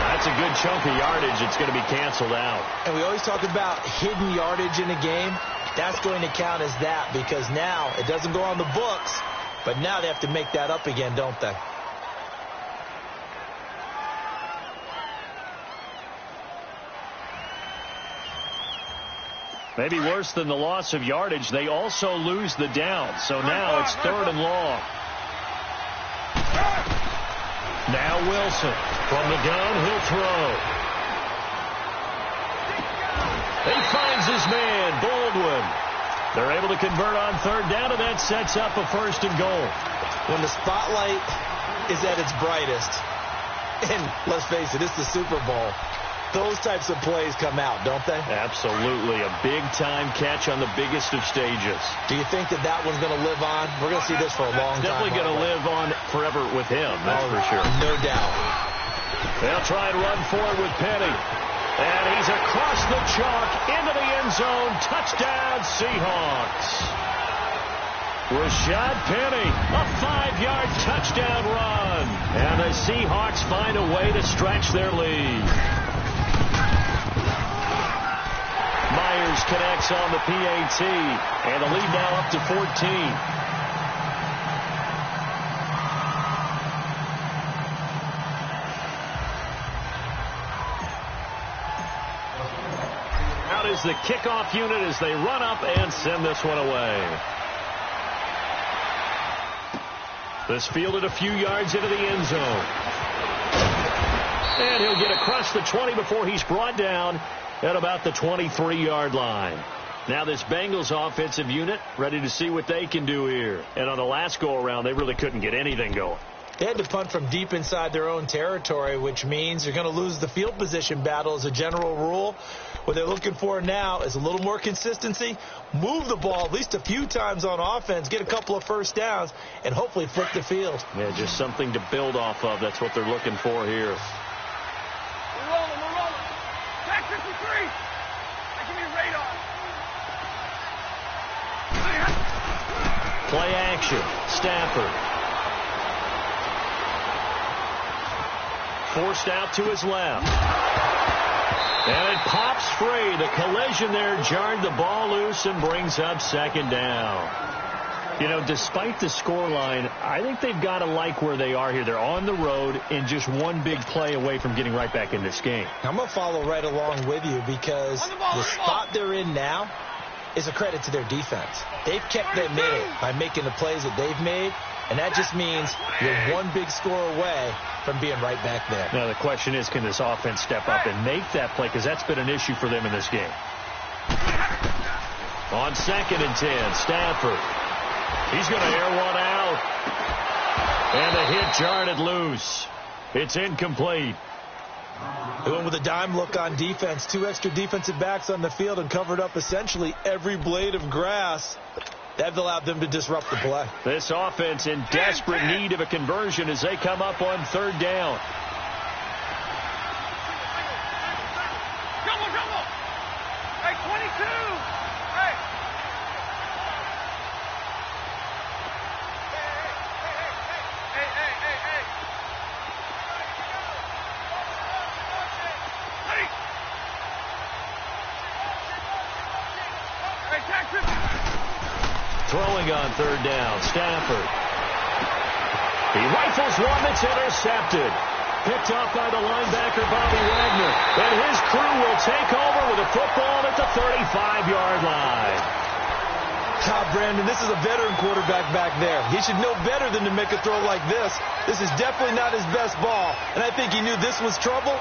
That's a good chunk of yardage. It's going to be canceled out. And we always talk about hidden yardage in a game. That's going to count as that because now it doesn't go on the books, but now they have to make that up again, don't they? Maybe worse than the loss of yardage, they also lose the down. So now it's 3rd and long. Now Wilson from the gun, he'll throw. He finds his man, Baldwin. They're able to convert on 3rd down, and that sets up a 1st and goal. When the spotlight is at its brightest, and let's face it, it's the Super Bowl, those types of plays come out, don't they? Absolutely. A big-time catch on the biggest of stages. Do you think that that one's going to live on? We're going to see this for a long time. Definitely going to live on forever with him, that's for sure. No doubt. They'll try and run forward with Penny. And he's across the chalk into the end zone. Touchdown, Seahawks. Rashad Penny, a 5-yard touchdown run. And the Seahawks find a way to stretch their lead. Myers connects on the PAT, and the lead now up to 14. Out is the kickoff unit as they run up and send this one away. This fielded a few yards into the end zone. And he'll get across the 20 before he's brought down at about the 23-yard line. Now this Bengals offensive unit ready to see what they can do here. And on the last go-around, they really couldn't get anything going. They had to punt from deep inside their own territory, which means you're going to lose the field position battle as a general rule. What they're looking for now is a little more consistency, move the ball at least a few times on offense, get a couple of 1st downs, and hopefully flip the field. Yeah, just something to build off of. That's what they're looking for here. We're rolling. Back 53. That can be radar. Play action. Stafford. Forced out to his left. And it pops free. The collision there jarred the ball loose and brings up 2nd down. You know, despite the scoreline, I think they've got to like where they are here. They're on the road and just one big play away from getting right back in this game. I'm going to follow right along with you because the spot they're in now is a credit to their defense. They've kept them in it by making the plays that they've made, and that just means you're one big score away from being right back there. Now the question is, can this offense step up and make that play? Because that's been an issue for them in this game. On 2nd and 10, Stafford. He's going to air one out. And the hit jarred it loose. It's incomplete. They went with a dime look on defense. 2 extra defensive backs on the field and covered up essentially every blade of grass. That allowed them to disrupt the play. This offense in desperate need of a conversion as they come up on 3rd down. Jumble. Hey, 22. Hey. Throwing on third down, Stafford. He rifles one that's intercepted. Picked off by the linebacker, Bobby Wagner. And his crew will take over with a football at the 35-yard line. Brandon, this is a veteran quarterback back there. He should know better than to make a throw like this. This is definitely not his best ball, and I think he knew this was trouble.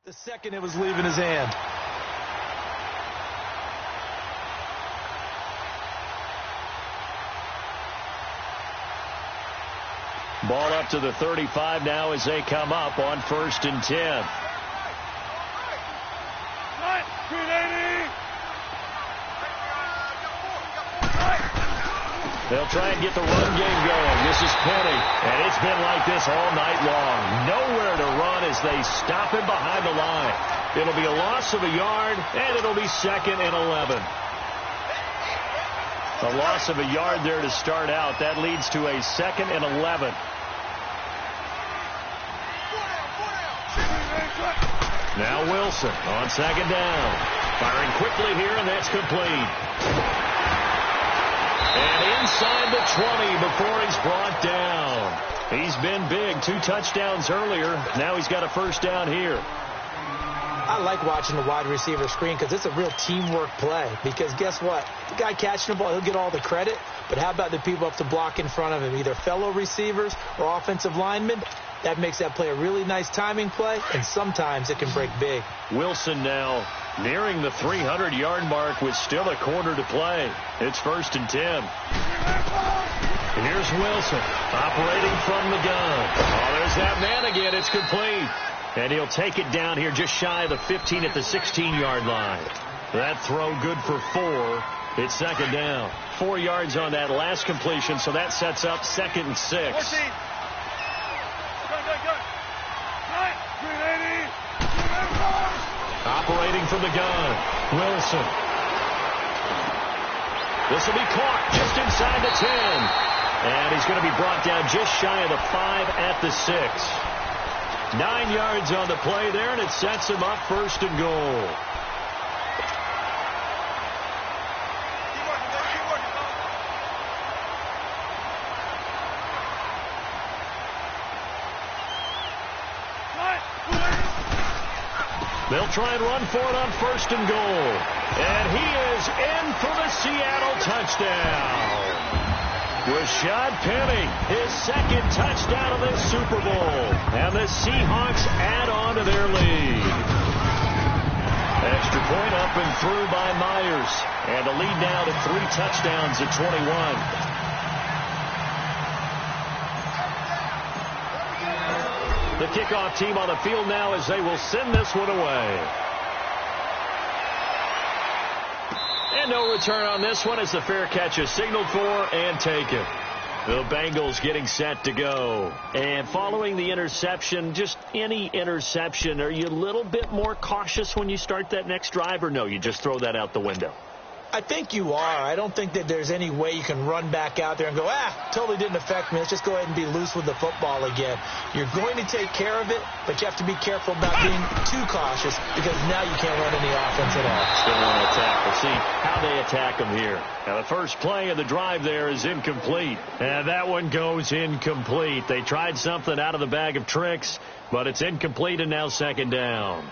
The second it was leaving his hand. Ball up to the 35 now as they come up on 1st and 10. They'll try and get the run game going. This is Penny, and it's been like this all night long. Nowhere to run as they stop him behind the line. It'll be a loss of a yard, and it'll be 2nd and 11. A loss of a yard there to start out. That leads to a 2nd and 11. Now Wilson on 2nd down. Firing quickly here, and that's complete. And inside the 20 before he's brought down. He's been big. 2 touchdowns earlier. Now he's got a 1st down here. I like watching the wide receiver screen because it's a real teamwork play. Because guess what? The guy catching the ball, he'll get all the credit. But how about the people up to block in front of him? Either fellow receivers or offensive linemen. That makes that play a really nice timing play. And sometimes it can break big. Wilson now nearing the 300-yard mark with still a quarter to play. It's 1st and 10. Here's Wilson operating from the gun. Oh, there's that man again. It's complete. And he'll take it down here just shy of the 15 at the 16-yard line. That throw good for 4. It's 2nd down. 4 yards on that last completion, so that sets up 2nd and 6. Operating from the gun, Wilson. This will be caught just inside the 10. And he's going to be brought down just shy of the 5 at the 6. 9 yards on the play there, and it sets him up 1st and goal. They'll try and run for it on 1st and goal. And he is in for the Seattle touchdown. Rashad Penny, his 2nd touchdown of this Super Bowl. And the Seahawks add on to their lead. Extra point up and through by Myers. And the lead now to 3 touchdowns at 21. The kickoff team on the field now as they will send this one away. And no return on this one as the fair catch is signaled for and taken. The Bengals getting set to go. And following the interception, just any interception, are you a little bit more cautious when you start that next drive, or no, you just throw that out the window? I think you are. I don't think that there's any way you can run back out there and go, totally didn't affect me. Let's just go ahead and be loose with the football again. You're going to take care of it, but you have to be careful about being too cautious because now you can't run any offense at all. Still want to attack. We'll see how they attack them here. Now, the first play of the drive there is incomplete. And that one goes incomplete. They tried something out of the bag of tricks, but it's incomplete and now 2nd down.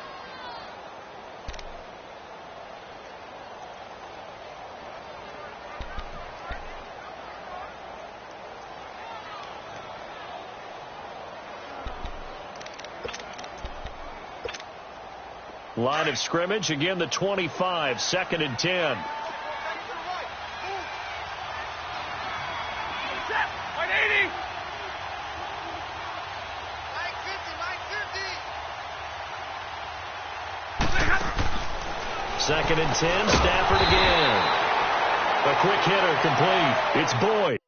Line of scrimmage, again the 25, 2nd and 10. 2nd and 10. Stafford again. A quick hitter complete. It's Boyd.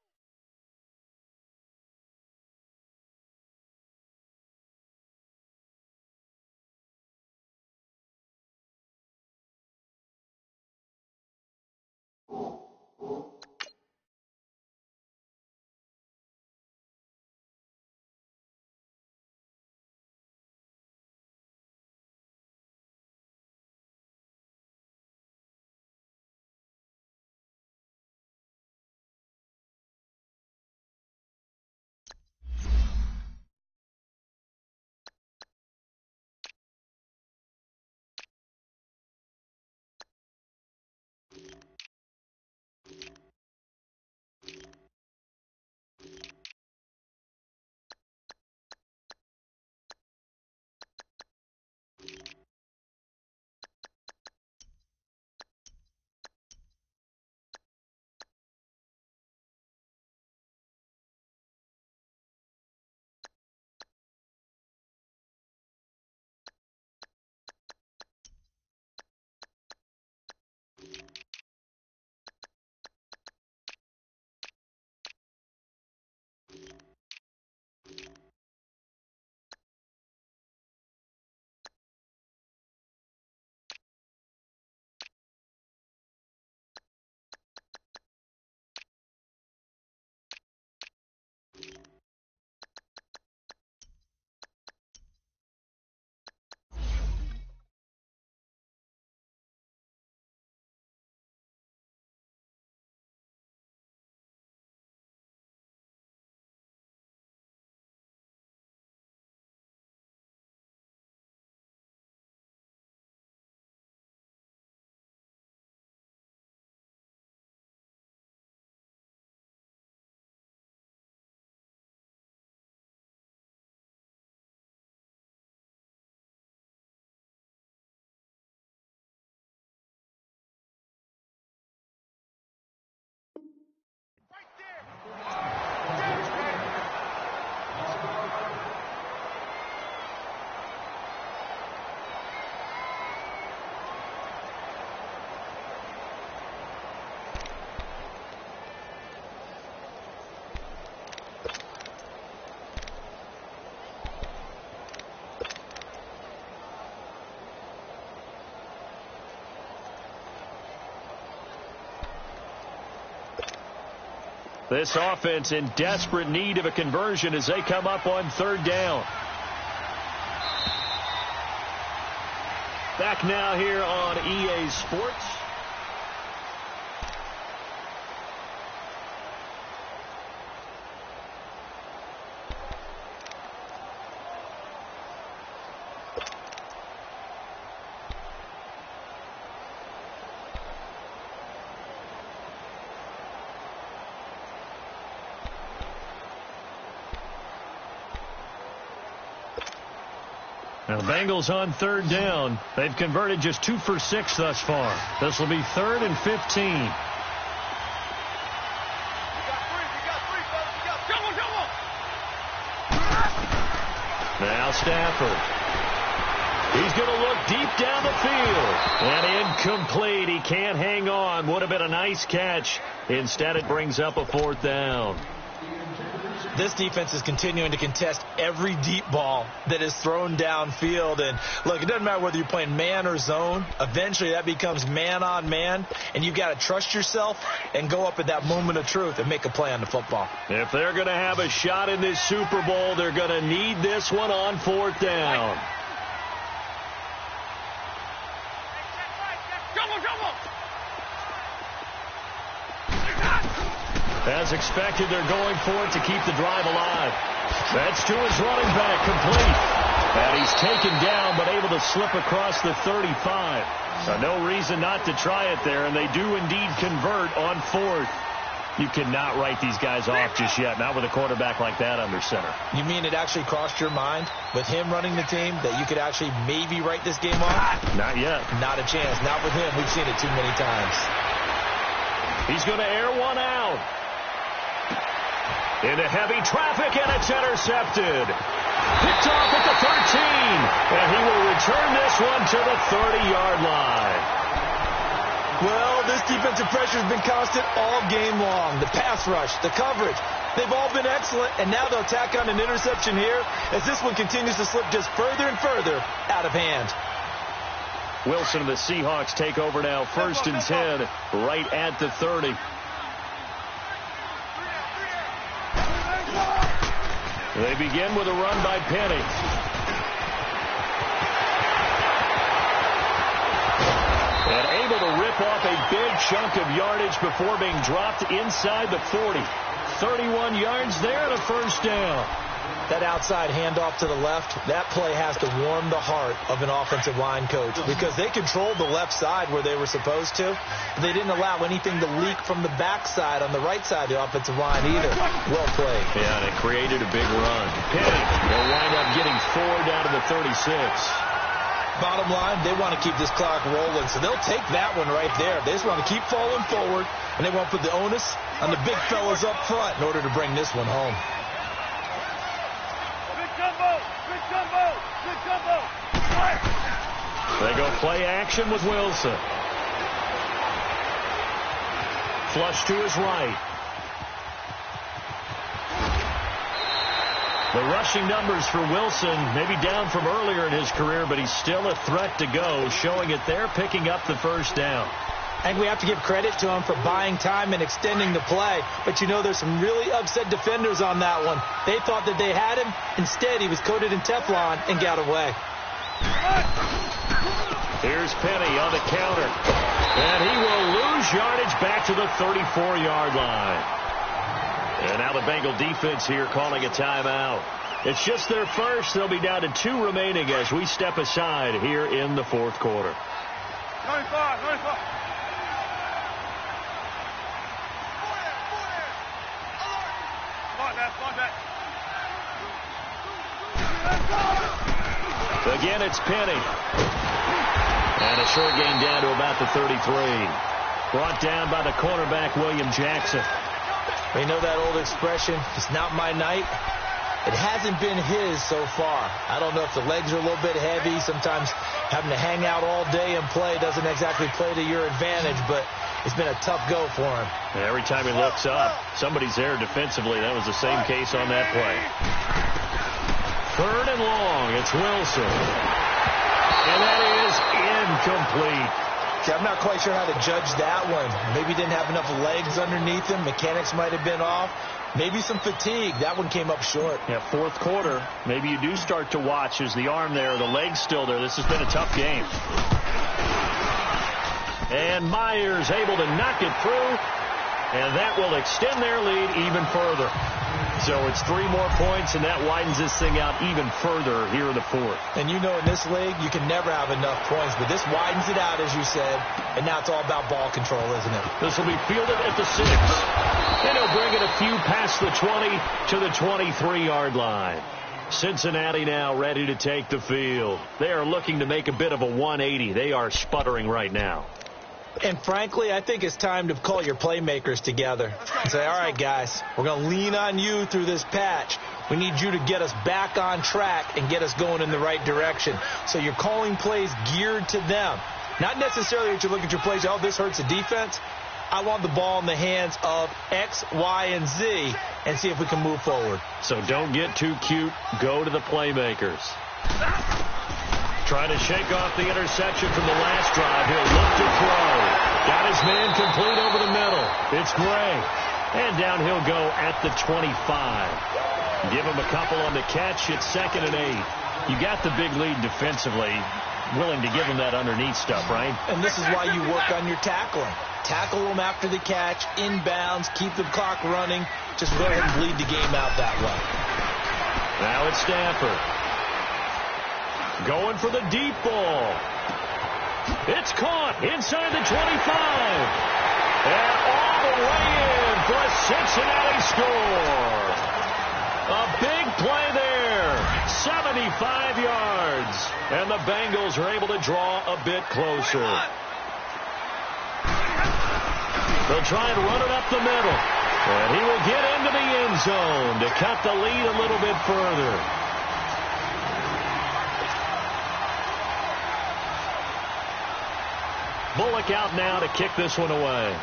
This offense in desperate need of a conversion as they come up on 3rd down. Back now here on EA Sports. Now, the Bengals on 3rd down. They've converted just 2 for 6 thus far. This will be 3rd and 15. Now Stafford. He's going to look deep down the field. And incomplete. He can't hang on. Would have been a nice catch. Instead, it brings up a 4th down. This defense is continuing to contest every deep ball that is thrown downfield. And, look, it doesn't matter whether you're playing man or zone. Eventually, that becomes man on man. And you've got to trust yourself and go up at that moment of truth and make a play on the football. If they're going to have a shot in this Super Bowl, they're going to need this one on 4th down. As expected, they're going for it to keep the drive alive. That's to his running back, complete. And he's taken down, but able to slip across the 35. So no reason not to try it there, and they do indeed convert on 4th. You cannot write these guys off just yet, not with a quarterback like that under center. You mean it actually crossed your mind with him running the team that you could actually maybe write this game off? Not yet. Not a chance. Not with him. We've seen it too many times. He's going to air one out. Into heavy traffic, and it's intercepted. Picked off at the 13. And he will return this one to the 30-yard line. Well, this defensive pressure has been constant all game long. The pass rush, the coverage, they've all been excellent, and now they'll tack on an interception here as this one continues to slip just further and further out of hand. Wilson and the Seahawks take over now, 1st and 10, right at the 30. They begin with a run by Penny. And able to rip off a big chunk of yardage before being dropped inside the 40. 31 yards there and a 1st down. That outside handoff to the left, that play has to warm the heart of an offensive line coach because they controlled the left side where they were supposed to. But they didn't allow anything to leak from the backside on the right side of the offensive line either. Well played. Yeah, and it created a big run. Penny will wind up getting 4 down to the 36. Bottom line, they want to keep this clock rolling, so they'll take that one right there. They just want to keep falling forward, and they want to put the onus on the big fellas up front in order to bring this one home. They go play action with Wilson. Flush to his right. The rushing numbers for Wilson maybe down from earlier in his career, but he's still a threat to go, showing it there, picking up the 1st down. I think we have to give credit to him for buying time and extending the play. But, you know, there's some really upset defenders on that one. They thought that they had him. Instead, he was coated in Teflon and got away. Here's Penny on the counter. And he will lose yardage back to the 34-yard line. And now the Bengal defense here calling a timeout. It's just their first. They'll be down to 2 remaining as we step aside here in the 4th quarter. 95. Again, it's Penny. And a short gain down to about the 33. Brought down by the cornerback, William Jackson. We know that old expression, it's not my night. It hasn't been his so far. I don't know if the legs are a little bit heavy. Sometimes having to hang out all day and play doesn't exactly play to your advantage, but it's been a tough go for him. And every time he looks up, somebody's there defensively. That was the same case on that play. 3rd and long. It's Wilson. And that is incomplete. See, I'm not quite sure how to judge that one. Maybe didn't have enough legs underneath him. Mechanics might have been off. Maybe some fatigue. That one came up short. Yeah, 4th quarter. Maybe you do start to watch as the arm there, the leg's still there. This has been a tough game. And Myers able to knock it through. And that will extend their lead even further. So it's 3 more points, and that widens this thing out even further here in the 4th. And you know in this league, you can never have enough points, but this widens it out, as you said, and now it's all about ball control, isn't it? This will be fielded at the 6. And he'll bring it a few past the 20 to the 23-yard line. Cincinnati now ready to take the field. They are looking to make a bit of a 180. They are sputtering right now. And frankly, I think it's time to call your playmakers together and say, all right, guys, we're going to lean on you through this patch. We need you to get us back on track and get us going in the right direction. So you're calling plays geared to them. Not necessarily that you look at your plays, oh, this hurts the defense. I want the ball in the hands of X, Y, and Z and see if we can move forward. So don't get too cute. Go to the playmakers. Trying to shake off the interception from the last drive. He'll look to throw. Got his man complete over the middle. It's Gray. And down he'll go at the 25. Give him a couple on the catch. It's 2nd and 8. You got the big lead defensively. Willing to give him that underneath stuff, right? And this is why you work on your tackling. Tackle them after the catch, inbounds, keep the clock running. Just go ahead and bleed the game out that way. Now it's Stafford. Going for the deep ball. It's caught inside the 25. And all the way in for a Cincinnati score. A big play there. 75 yards. And the Bengals are able to draw a bit closer. They'll try and run it up the middle. And he will get into the end zone to cut the lead a little bit further. look out now to kick this one away.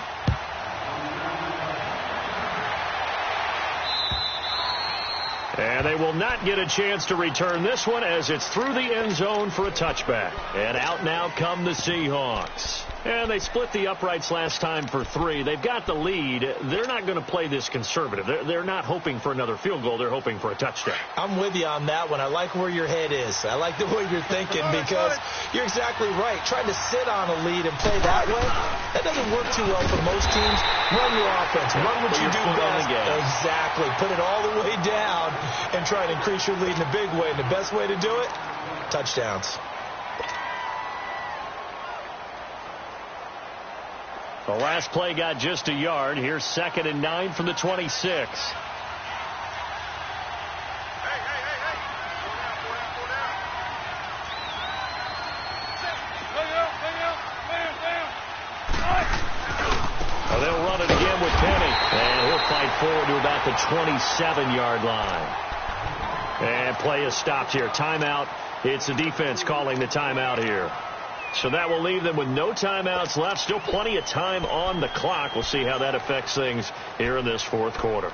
And they will not get a chance to return this one as it's through the end zone for a touchback. And out now come the Seahawks. And they split the uprights last time for 3. They've got the lead. They're not going to play this conservative. They're not hoping for another field goal. They're hoping for a touchdown. I'm with you on that one. I like where your head is. I like the way you're thinking because you're exactly right. Trying to sit on a lead and play that way, that doesn't work too well for most teams. Run your offense. Run what you do best. Exactly. Put it all the way down and try to increase your lead in a big way. And the best way to do it, touchdowns. The last play got just a yard. Here's 2nd and 9 from the 26. Well, they'll run it again with Penny. And he'll fight forward to about the 27-yard line. And play is stopped here. Timeout. It's the defense calling the timeout here. So that will leave them with no timeouts left. Still plenty of time on the clock. We'll see how that affects things here in this 4th quarter.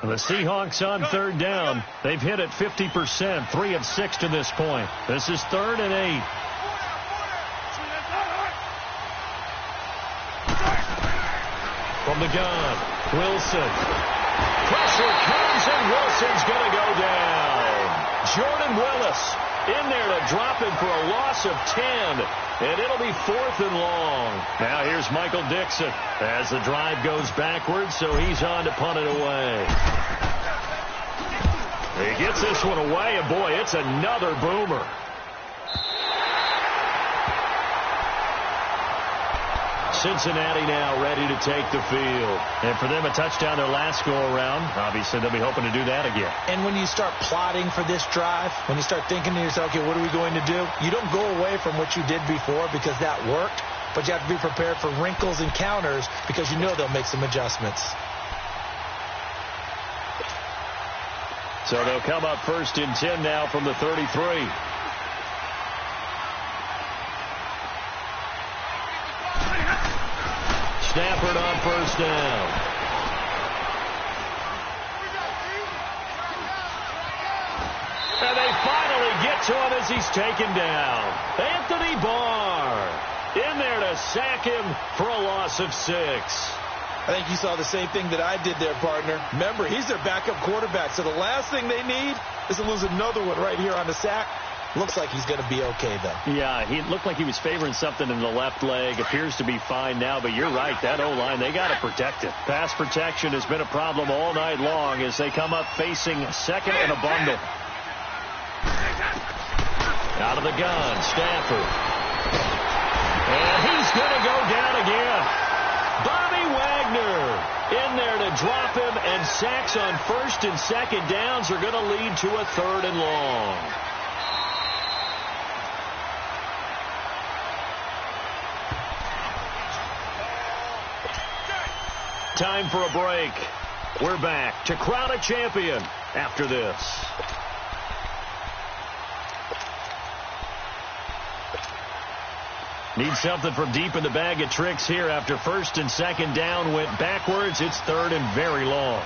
The Seahawks on 3rd down. They've hit it 50%, 3 of 6 to this point. This is 3rd and 8. From the gun, Wilson. Pressure comes, and Wilson's going to go down. Jordan Willis in there to drop him for a loss of 10, and it'll be 4th and long. Now here's Michael Dixon as the drive goes backwards, so he's on to punt it away. He gets this one away, and boy, it's another boomer. Cincinnati now ready to take the field. And for them, a touchdown their last go-around. Obviously, they'll be hoping to do that again. And when you start plotting for this drive, when you start thinking to yourself, okay, what are we going to do? You don't go away from what you did before because that worked, but you have to be prepared for wrinkles and counters because you know they'll make some adjustments. So they'll come up 1st and 10 now from the 33. Stafford on 1st down. And they finally get to him as he's taken down. Anthony Barr in there to sack him for a loss of 6. I think you saw the same thing that I did there, partner. Remember, he's their backup quarterback, so the last thing they need is to lose another one right here on the sack. Looks like he's going to be okay, though. Yeah, he looked like he was favoring something in the left leg. Appears to be fine now, but you're right. That O-line, they got to protect it. Pass protection has been a problem all night long as they come up facing 2nd and a bundle. Out of the gun, Stafford. And he's going to go down again. Bobby Wagner in there to drop him, and sacks on 1st and 2nd downs are going to lead to a 3rd and long. Time for a break. We're back to crown a champion after this. Need something from deep in the bag of tricks here after 1st and 2nd down went backwards. It's 3rd and very long.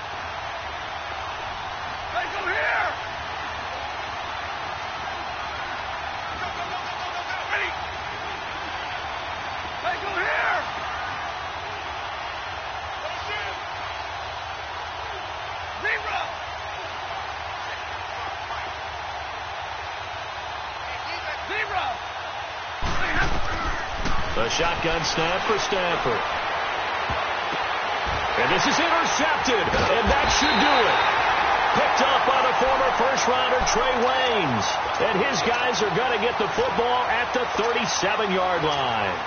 A shotgun snap for Stafford. And this is intercepted, and that should do it. Picked up by the former first-rounder Trey Waynes. And his guys are going to get the football at the 37-yard line.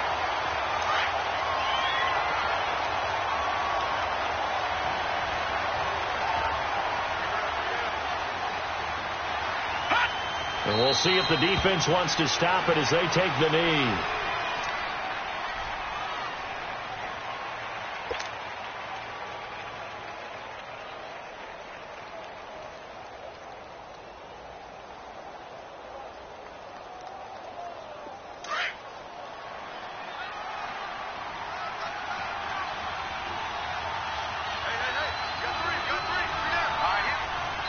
And we'll see if the defense wants to stop it as they take the knee.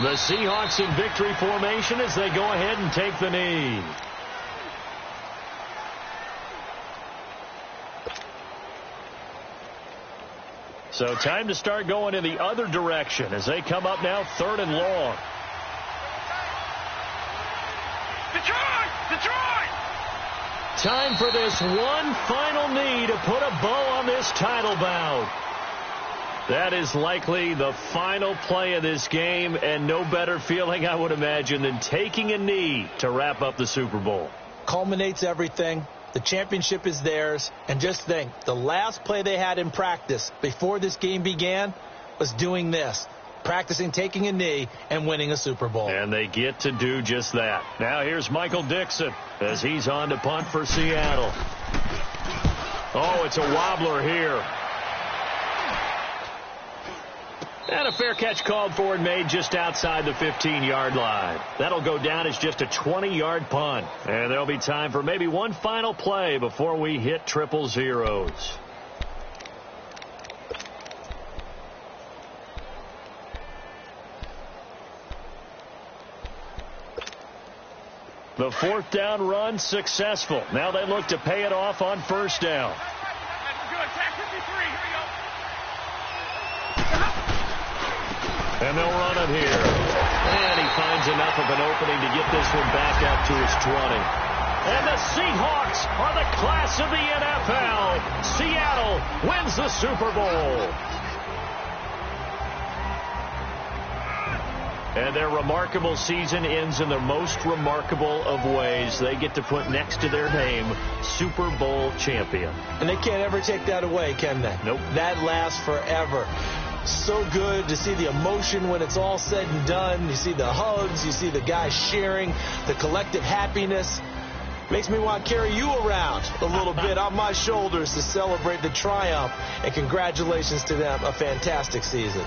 The Seahawks in victory formation as they go ahead and take the knee. So time to start going in the other direction as they come up now 3rd and long. Detroit! Time for this one final knee to put a bow on this title bout. That is likely the final play of this game, and no better feeling, I would imagine, than taking a knee to wrap up the Super Bowl. Culminates everything. The championship is theirs. And just think, the last play they had in practice before this game began was doing this. Practicing taking a knee and winning a Super Bowl. And they get to do just that. Now here's Michael Dixon as he's on to punt for Seattle. Oh, it's a wobbler here. And a fair catch called for and made just outside the 15-yard line. That'll go down as just a 20-yard punt. And there'll be time for maybe one final play before we hit triple zeros. The 4th down run successful. Now they look to pay it off on 1st down. And they'll run it here. And he finds enough of an opening to get this one back up to his 20. And the Seahawks are the class of the NFL. Seattle wins the Super Bowl. And their remarkable season ends in the most remarkable of ways. They get to put next to their name, Super Bowl champion. And they can't ever take that away, can they? Nope. That lasts forever. So good to see the emotion when it's all said and done. You see the hugs. You see the guys sharing, the collective happiness. Makes me want to carry you around a little bit on my shoulders to celebrate the triumph. And congratulations to them. A fantastic season.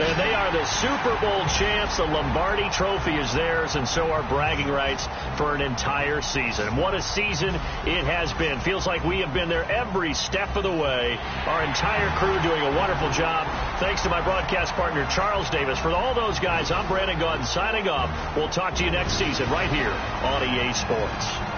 And they are the Super Bowl champs. The Lombardi Trophy is theirs, and so are bragging rights for an entire season. And what a season it has been. Feels like we have been there every step of the way. Our entire crew doing a wonderful job. Thanks to my broadcast partner, Charles Davis. For all those guys, I'm Brandon Gaudin signing off. We'll talk to you next season right here on EA Sports.